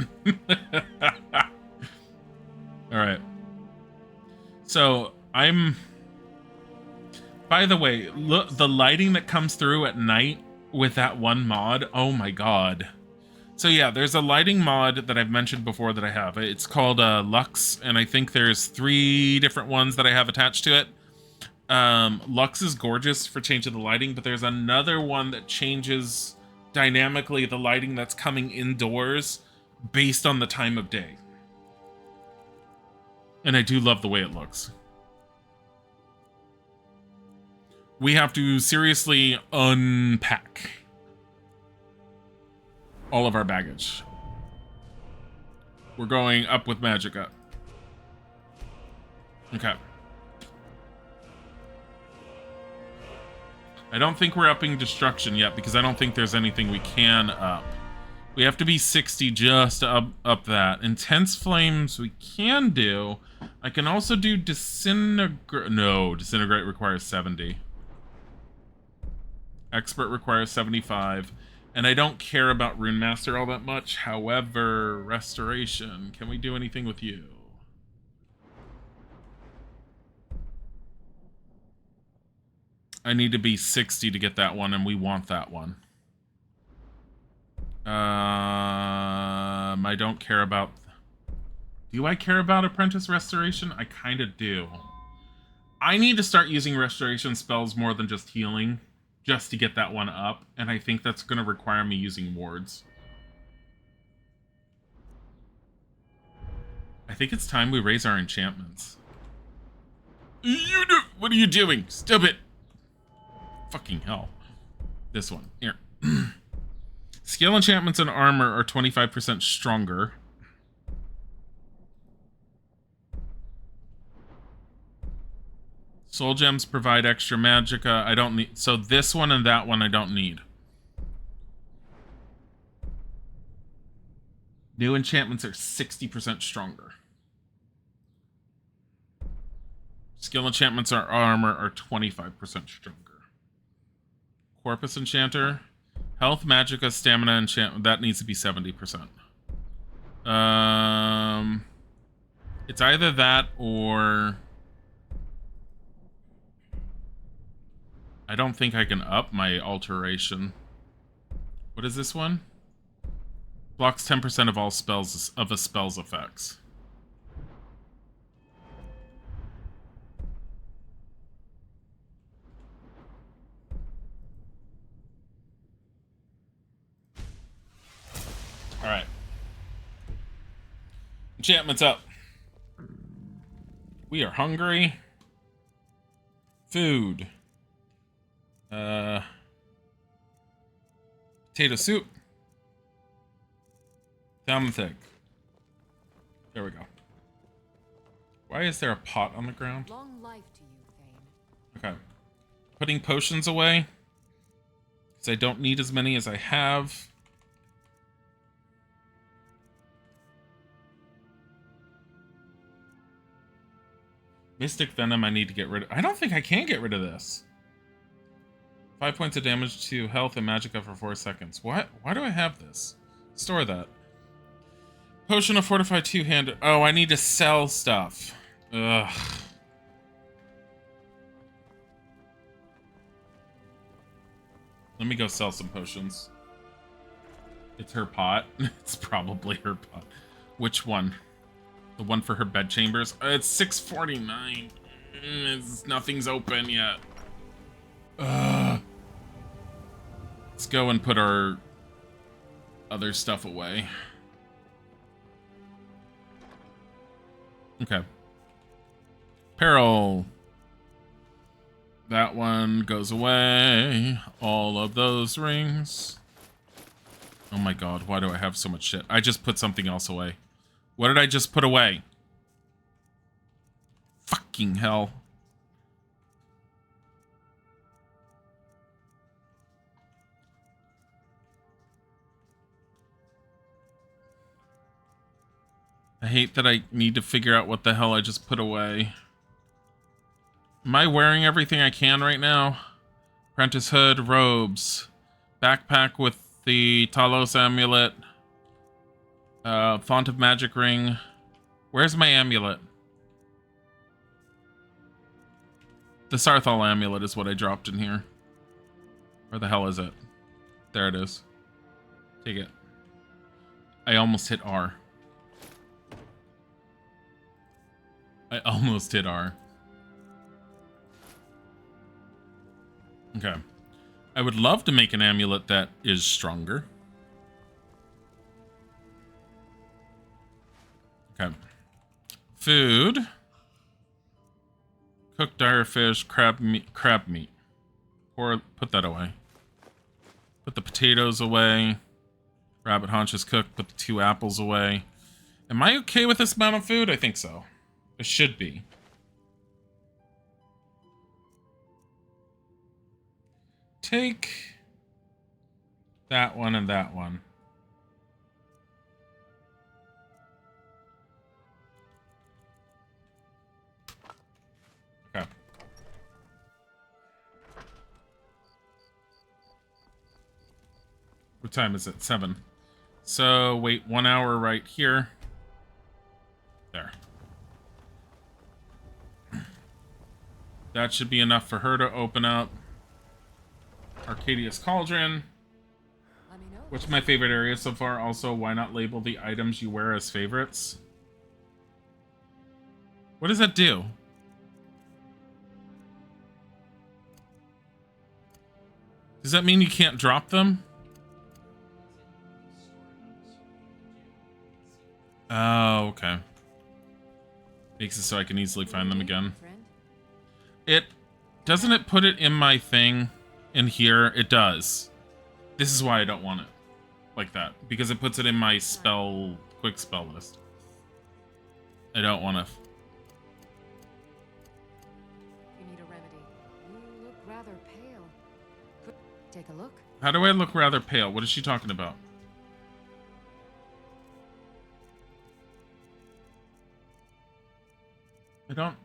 Alright. So, by the way, look, the lighting that comes through at night with that one mod, oh my god. So yeah, there's a lighting mod that I've mentioned before that I have. It's called Lux, and I think there's 3 different ones that I have attached to it. Lux is gorgeous for changing the lighting, but there's another one that changes dynamically the lighting that's coming indoors based on the time of day. And I do love the way it looks. We have to seriously unpack all of our baggage. We're going up with Magicka. Okay. I don't think we're upping destruction yet because I don't think there's anything we can up. We have to be 60 just to up that. Intense flames we can do. I can also do disintegrate. No, disintegrate requires 70. Expert requires 75. And I don't care about Rune Master all that much. However, restoration. Can we do anything with you? I need to be 60 to get that one, and we want that one. I don't care about... Do I care about Apprentice Restoration? I kind of do. I need to start using restoration spells more than just healing, just to get that one up, and I think that's going to require me using wards. I think it's time we raise our enchantments. What are you doing? Stop it! Fucking hell. This one. Here. Skill enchantments and armor are 25% stronger. Soul gems provide extra magicka. I don't need... So this one and that one I don't need. New enchantments are 60% stronger. Skill enchantments or armor are 25% stronger. Corpus enchanter. Health, magicka, stamina, enchantment. That needs to be 70%. It's either that or... I don't think I can up my alteration. What is this one? Blocks 10% of all spells of a spell's effects. All right. Enchantments up. We are hungry. Food. Potato soup. Salmon thick. There we go. Why is there a pot on the ground? Long life to you, Thane. Okay. Putting potions away. Because I don't need as many as I have. Mystic Venom I need to get rid of. I don't think I can get rid of this. 5 points of damage to health and magicka for 4 seconds. What? Why do I have this? Store that. Potion of Fortified Two-Handed. Oh, I need to sell stuff. Ugh. Let me go sell some potions. It's her pot. It's probably her pot. Which one? The one for her bed chambers? It's 6:49. Nothing's open yet. Let's go and put our other stuff away. Okay. Peril. That one goes away. All of those rings. Oh my god, why do I have so much shit? I just put something else away. What did I just put away? Fucking hell. I hate that I need to figure out what the hell I just put away. Am I wearing everything I can right now? Apprentice hood, robes. Backpack with the Talos amulet. Font of Magic ring. Where's my amulet? The Sarthal amulet is what I dropped in here. Where the hell is it? There it is. Take it. I almost hit R. I almost hit R. Okay. I would love to make an amulet that is stronger. Okay. Food. Cooked direfish, crab meat. Or put that away. Put the potatoes away. Rabbit haunches cooked. Put the 2 apples away. Am I okay with this amount of food? I think so. It should be. Take that one and that one. Okay. What time is it? 7. So wait 1 hour right here. There. That should be enough for her to open up. Arcadius Cauldron. What's my favorite area so far? Also, why not label the items you wear as favorites? What does that do? Does that mean you can't drop them? Oh, okay. Makes it so I can easily find them again. It doesn't it put it in my thing in here? It does. This is why I don't want it like that, because it puts it in my quick spell list. I don't want to. You need a pale. Take a look. How do I look rather pale? What is she talking about? I don't...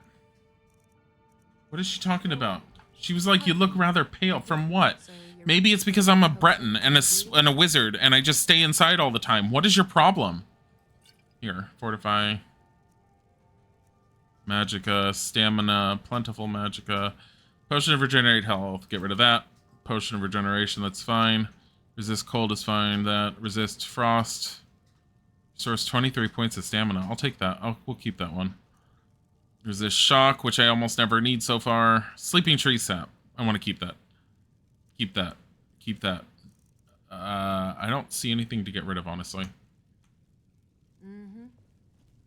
What is she talking about? She was like, you look rather pale. From what? Maybe it's because I'm a Breton and a wizard and I just stay inside all the time. What is your problem? Here, fortify. Magicka, stamina, plentiful magicka. Potion of regenerate health. Get rid of that. Potion of regeneration, that's fine. Resist cold is fine. That. Resist frost. Restores 23 points of stamina. I'll take that. We'll keep that one. Resist shock, which I almost never need so far. Sleeping tree sap. I want to keep that. Keep that. Keep that. I don't see anything to get rid of, honestly.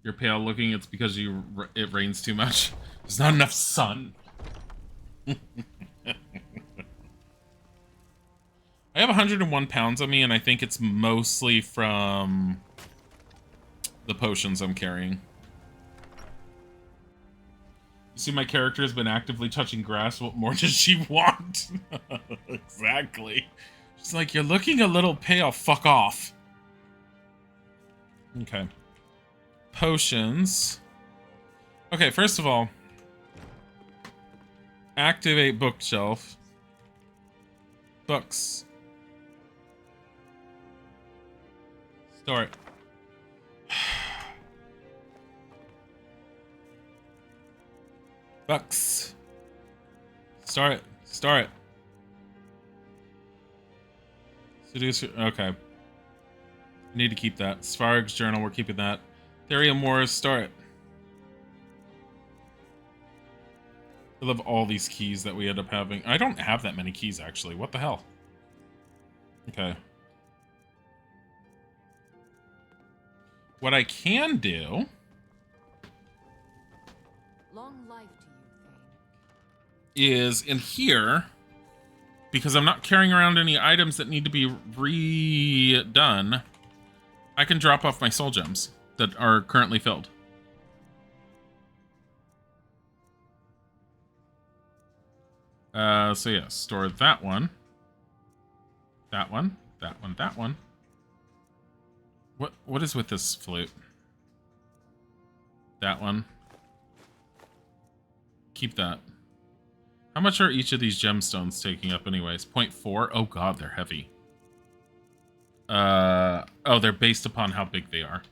You're pale looking. It's because it rains too much. There's not enough sun. I have 101 pounds on me, and I think it's mostly from the potions I'm carrying. You see, my character has been actively touching grass. What more does she want? Exactly. She's like, you're looking a little pale. Fuck off. Okay. Potions. Okay, first of all, activate bookshelf. Books. Store it. Books. Store it. Store it. Seducer. Okay. I need to keep that. Svarg's journal, we're keeping that. Therium Wars, store it. I love all these keys that we end up having. I don't have that many keys, actually. What the hell? Okay. What I can do... Long life to you, is in here, because I'm not carrying around any items that need to be redone, I can drop off my soul gems that are currently filled. So yeah, store that one. That one. That one. That one. What is with this flute? That one. Keep that. How much are each of these gemstones taking up anyways? 0.4? Oh god, they're heavy. Oh, they're based upon how big they are.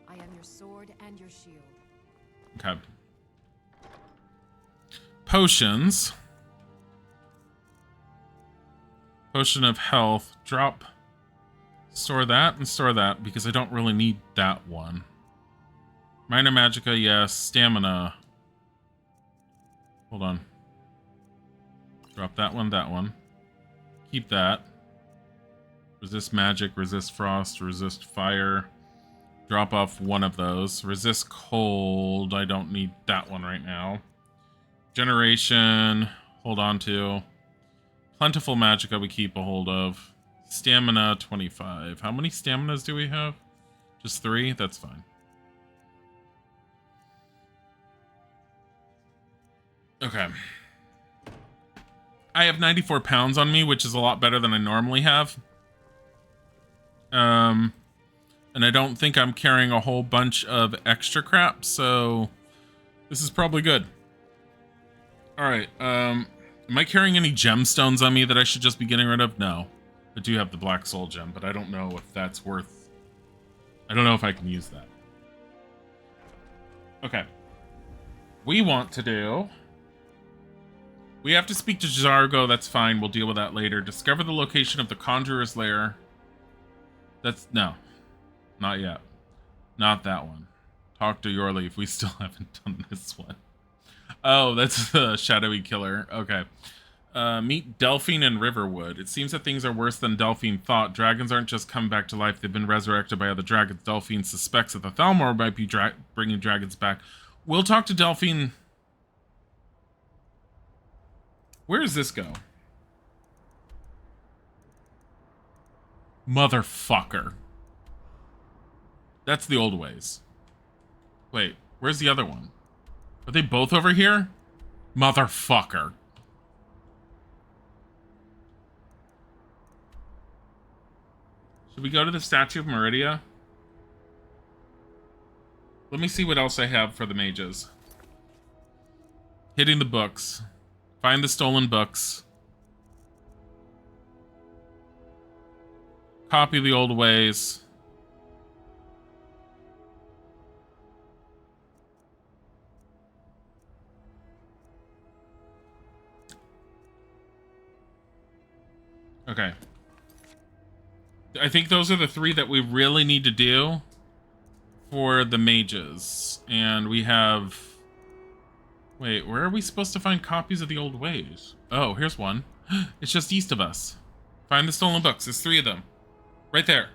I am your sword and your shield. Okay. Potions. Potion of health. Drop. Store that and store that because I don't really need that one. Minor magicka, yes. Stamina. Hold on. Drop that one, that one. Keep that. Resist magic, resist frost, resist fire. Drop off one of those. Resist cold. I don't need that one right now. Generation. Hold on to. Plentiful magicka we keep a hold of. Stamina 25. How many staminas do we have? Just 3? That's fine. Okay. I have 94 pounds on me, which is a lot better than I normally have. And I don't think I'm carrying a whole bunch of extra crap, so this is probably good. Alright, am I carrying any gemstones on me that I should just be getting rid of? No. I do have the black soul gem, but I don't know if that's worth... I don't know if I can use that. Okay. We want to do... We have to speak to Zargo, that's fine, we'll deal with that later. Discover the location of the Conjurer's Lair. That's... no. Not yet. Not that one. Talk to Yorleaf, we still haven't done this one. Oh, that's the shadowy killer. Okay. Meet Delphine and Riverwood. It seems that things are worse than Delphine thought. Dragons aren't just come back to life, they've been resurrected by other dragons. Delphine suspects that the Thalmor might be bringing dragons back. We'll talk to Delphine... Where does this go? Motherfucker. That's the old ways. Wait, where's the other one? Are they both over here? Motherfucker. Should we go to the Statue of Meridia? Let me see what else I have for the mages. Hitting the books. Find the stolen books. Copy the old ways. Okay. I think those are the three that we really need to do for the mages. And we have... Wait, where are we supposed to find copies of the old ways? Oh, here's one. It's just east of us. Find the stolen books. There's 3 of them. Right there.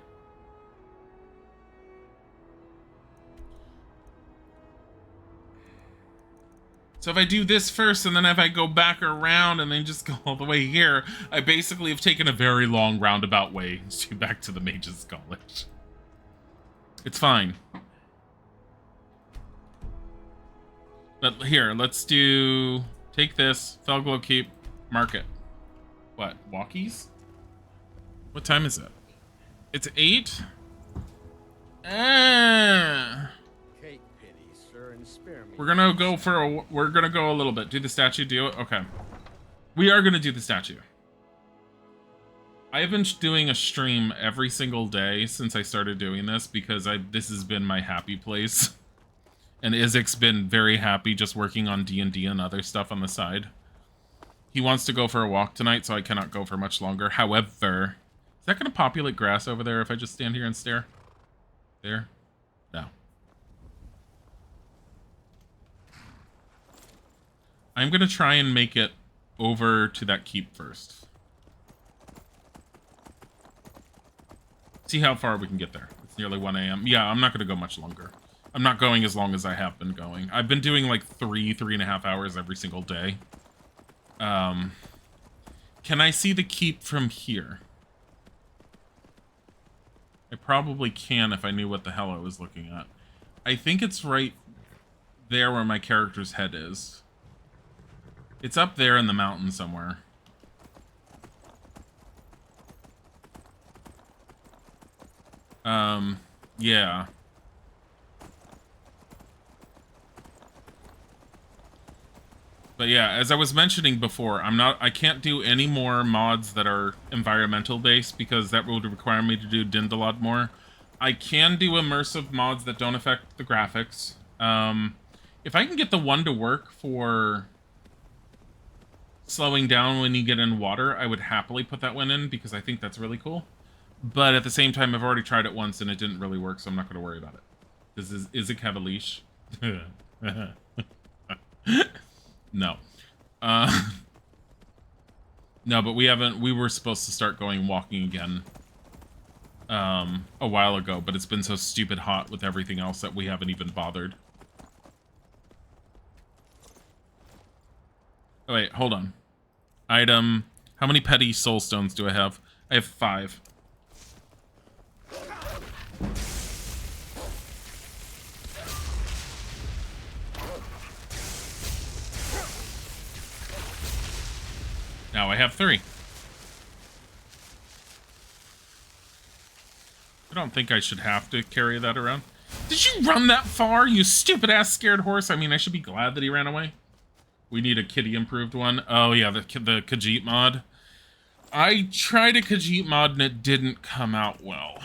So if I do this first, and then if I go back around and then just go all the way here, I basically have taken a very long roundabout way to back to the Mages College. It's fine. But here, let's do... Take this, Felglow Keep, mark it. What, walkies? What time is it? It's 8? Cake pity, sir, and spare me. We're gonna go for a... We're gonna go a little bit. Do the statue, do it? Okay. We are gonna do the statue. I have been doing a stream every single day since I started doing this because this has been my happy place. And Izik's been very happy just working on D&D and other stuff on the side. He wants to go for a walk tonight, so I cannot go for much longer. However, is that going to populate grass over there if I just stand here and stare? There? No. I'm going to try and make it over to that keep first. See how far we can get there. It's nearly 1 a.m. Yeah, I'm not going to go much longer. I'm not going as long as I have been going. I've been doing like 3.5 hours every single day. Can I see the keep from here? I probably can if I knew what the hell I was looking at. I think it's right there where my character's head is. It's up there in the mountain somewhere. Yeah. But yeah, as I was mentioning before, I can't do any more mods that are environmental based because that would require me to do Dindalot more. I can do immersive mods that don't affect the graphics. If I can get the one to work for slowing down when you get in water, I would happily put that one in because I think that's really cool. But at the same time, I've already tried it once and it didn't really work, so I'm not going to worry about it. Does Izzik have a leash? No. No, but we were supposed to start going walking again a while ago, but it's been so stupid hot with everything else that we haven't even bothered. Oh, wait, hold on. Item. How many petty soul stones do I have? I have 5. Now I have 3. I don't think I should have to carry that around. Did you run that far, you stupid-ass scared horse? I mean, I should be glad that he ran away. We need a kitty improved one. Oh, yeah, the Khajiit mod. I tried a Khajiit mod and it didn't come out well.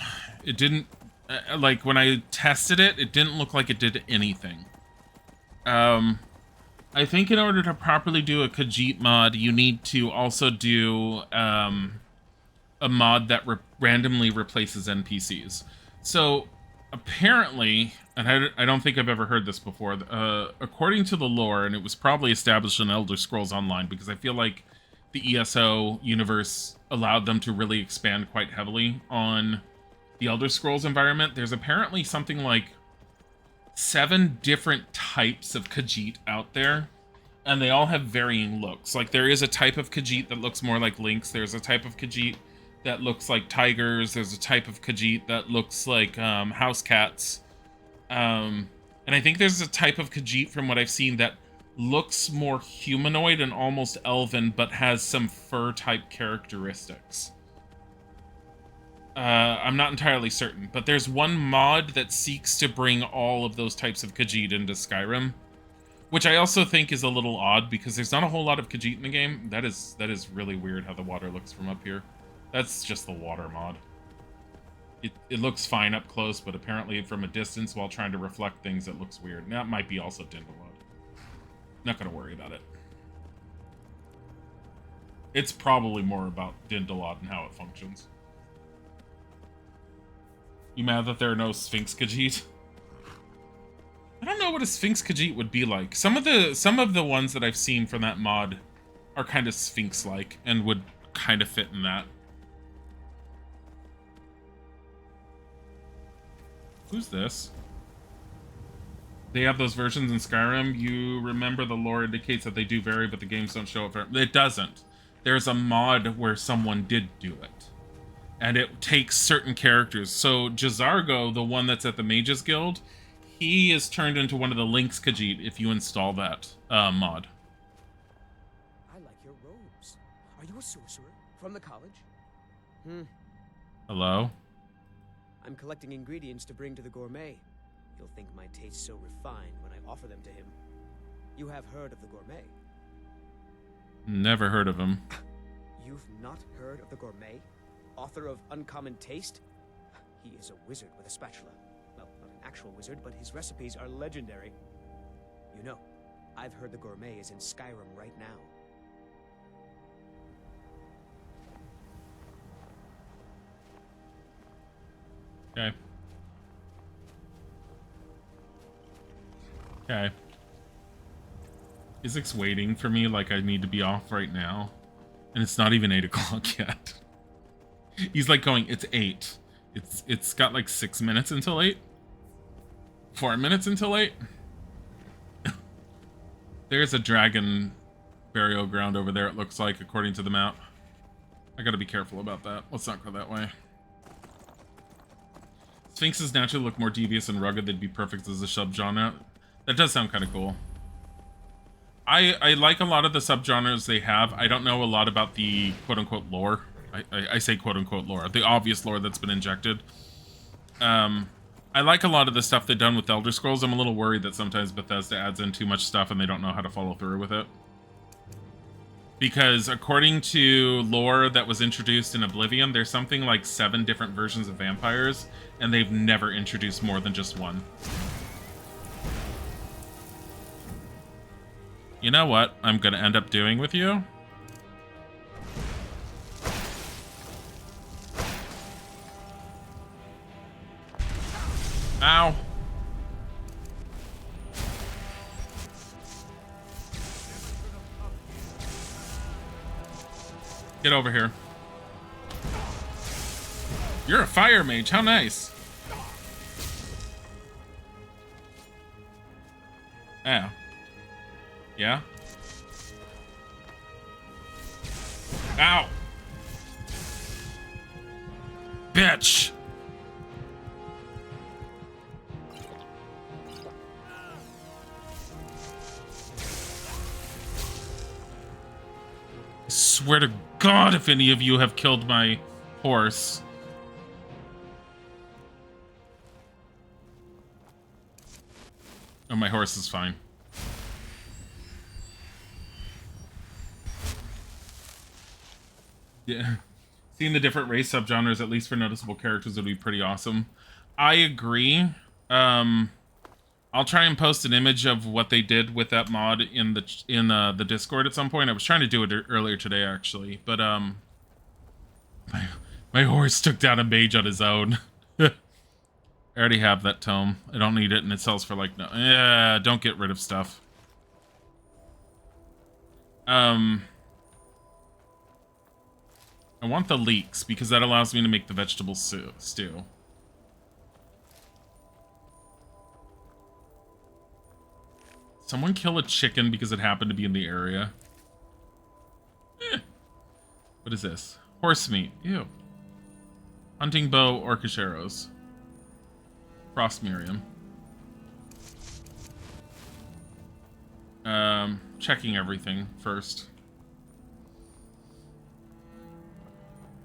It didn't... like, when I tested it, it didn't look like it did anything. I think in order to properly do a Khajiit mod, you need to also do a mod that randomly replaces NPCs. So, apparently, and I don't think I've ever heard this before, according to the lore, and it was probably established in Elder Scrolls Online, because I feel like the ESO universe allowed them to really expand quite heavily on the Elder Scrolls environment. There's apparently something like 7 different types of Khajiit out there, and they all have varying looks. Like, there is a type of Khajiit that looks more like lynx. There's a type of Khajiit that looks like tigers. There's a type of Khajiit that looks like house cats. And I think there's a type of Khajiit, from what I've seen, that looks more humanoid and almost elven, but has some fur-type characteristics. I'm not entirely certain, but there's one mod that seeks to bring all of those types of Khajiit into Skyrim, which I also think is a little odd because there's not a whole lot of Khajiit in the game. That is really weird how the water looks from up here. That's just the water mod. It looks fine up close, but apparently from a distance while trying to reflect things, it looks weird. And that might be also Dindalod. Not gonna worry about it. It's probably more about Dindalod and how it functions. You mad that there are no Sphinx Khajiit? I don't know what a Sphinx Khajiit would be like. Some of the ones that I've seen from that mod are kind of Sphinx-like and would kind of fit in that. Who's this? They have those versions in Skyrim. You remember the lore indicates that they do vary, but the games don't show it. It doesn't. There's a mod where someone did do it. And it takes certain characters. So Jazargo, the one that's at the Mages Guild, he is turned into one of the Lynx Khajiit if you install that mod. I like your robes. Are you a sorcerer? From the college? Hello? I'm collecting ingredients to bring to the gourmet. He'll think my taste's so refined when I offer them to him. You have heard of the gourmet? Never heard of him. You've not heard of the gourmet? Author of Uncommon Taste? He is a wizard with a spatula. Well, not an actual wizard, but his recipes are legendary. You know, I've heard the gourmet is in Skyrim right now. Okay. Okay. Isaac's waiting for me like I need to be off right now. And it's not even 8 o'clock yet. He's like going, it's 8. It's got like 6 minutes until 8. 4 minutes until 8. There's a dragon burial ground over there, it looks like, according to the map. I gotta be careful about that. Let's not go that way. Sphinxes naturally look more devious and rugged. They'd be perfect as a subgenre. That does sound kind of cool. I like a lot of the subgenres they have. I don't know a lot about the quote-unquote lore. I say quote-unquote lore. The obvious lore that's been injected. I like a lot of the stuff they've done with Elder Scrolls. I'm a little worried that sometimes Bethesda adds in too much stuff and they don't know how to follow through with it. Because according to lore that was introduced in Oblivion, there's something like 7 different versions of vampires, and they've never introduced more than just one. You know what I'm gonna end up doing with you? Ow. Get over here. You're a fire mage, how nice. Oh. Yeah? Ow! Bitch! I swear to God if any of you have killed my horse. Oh, my horse is fine. Yeah. Seeing the different race subgenres, at least for noticeable characters, would be pretty awesome. I agree. I'll try and post an image of what they did with that mod in the Discord at some point. I was trying to do it earlier today, actually, but my horse took down a mage on his own. I already have that tome. I don't need it, and it sells for like no. Yeah, don't get rid of stuff. I want the leeks because that allows me to make the vegetable stew. Someone kill a chicken because it happened to be in the area. What is this? Horse meat. Ew. Hunting bow, orcish arrows. Frost Miriam. Checking everything first.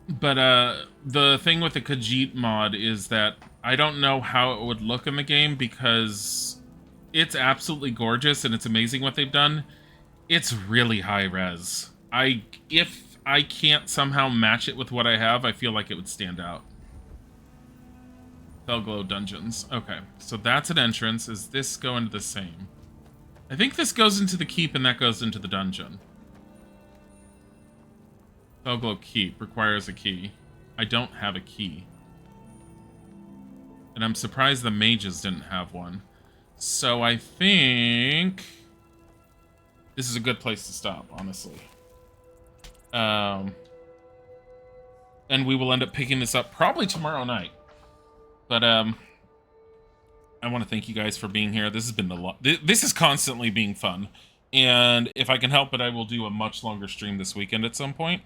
But the thing with the Khajiit mod is that I don't know how it would look in the game because it's absolutely gorgeous and it's amazing what they've done. It's really high res. If I can't somehow match it with what I have, I feel like it would stand out. Felglow Dungeons. Okay, so that's an entrance. Is this go into the same? I think this goes into the keep and that goes into the dungeon. Felglow Keep requires a key. I don't have a key. And I'm surprised the mages didn't have one. So I think this is a good place to stop, honestly. And we will end up picking this up probably tomorrow night. But I want to thank you guys for being here. This has been a lot. This is constantly being fun. And if I can help it, I will do a much longer stream this weekend at some point.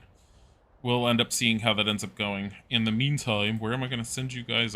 We'll end up seeing how that ends up going. In the meantime, where am I going to send you guys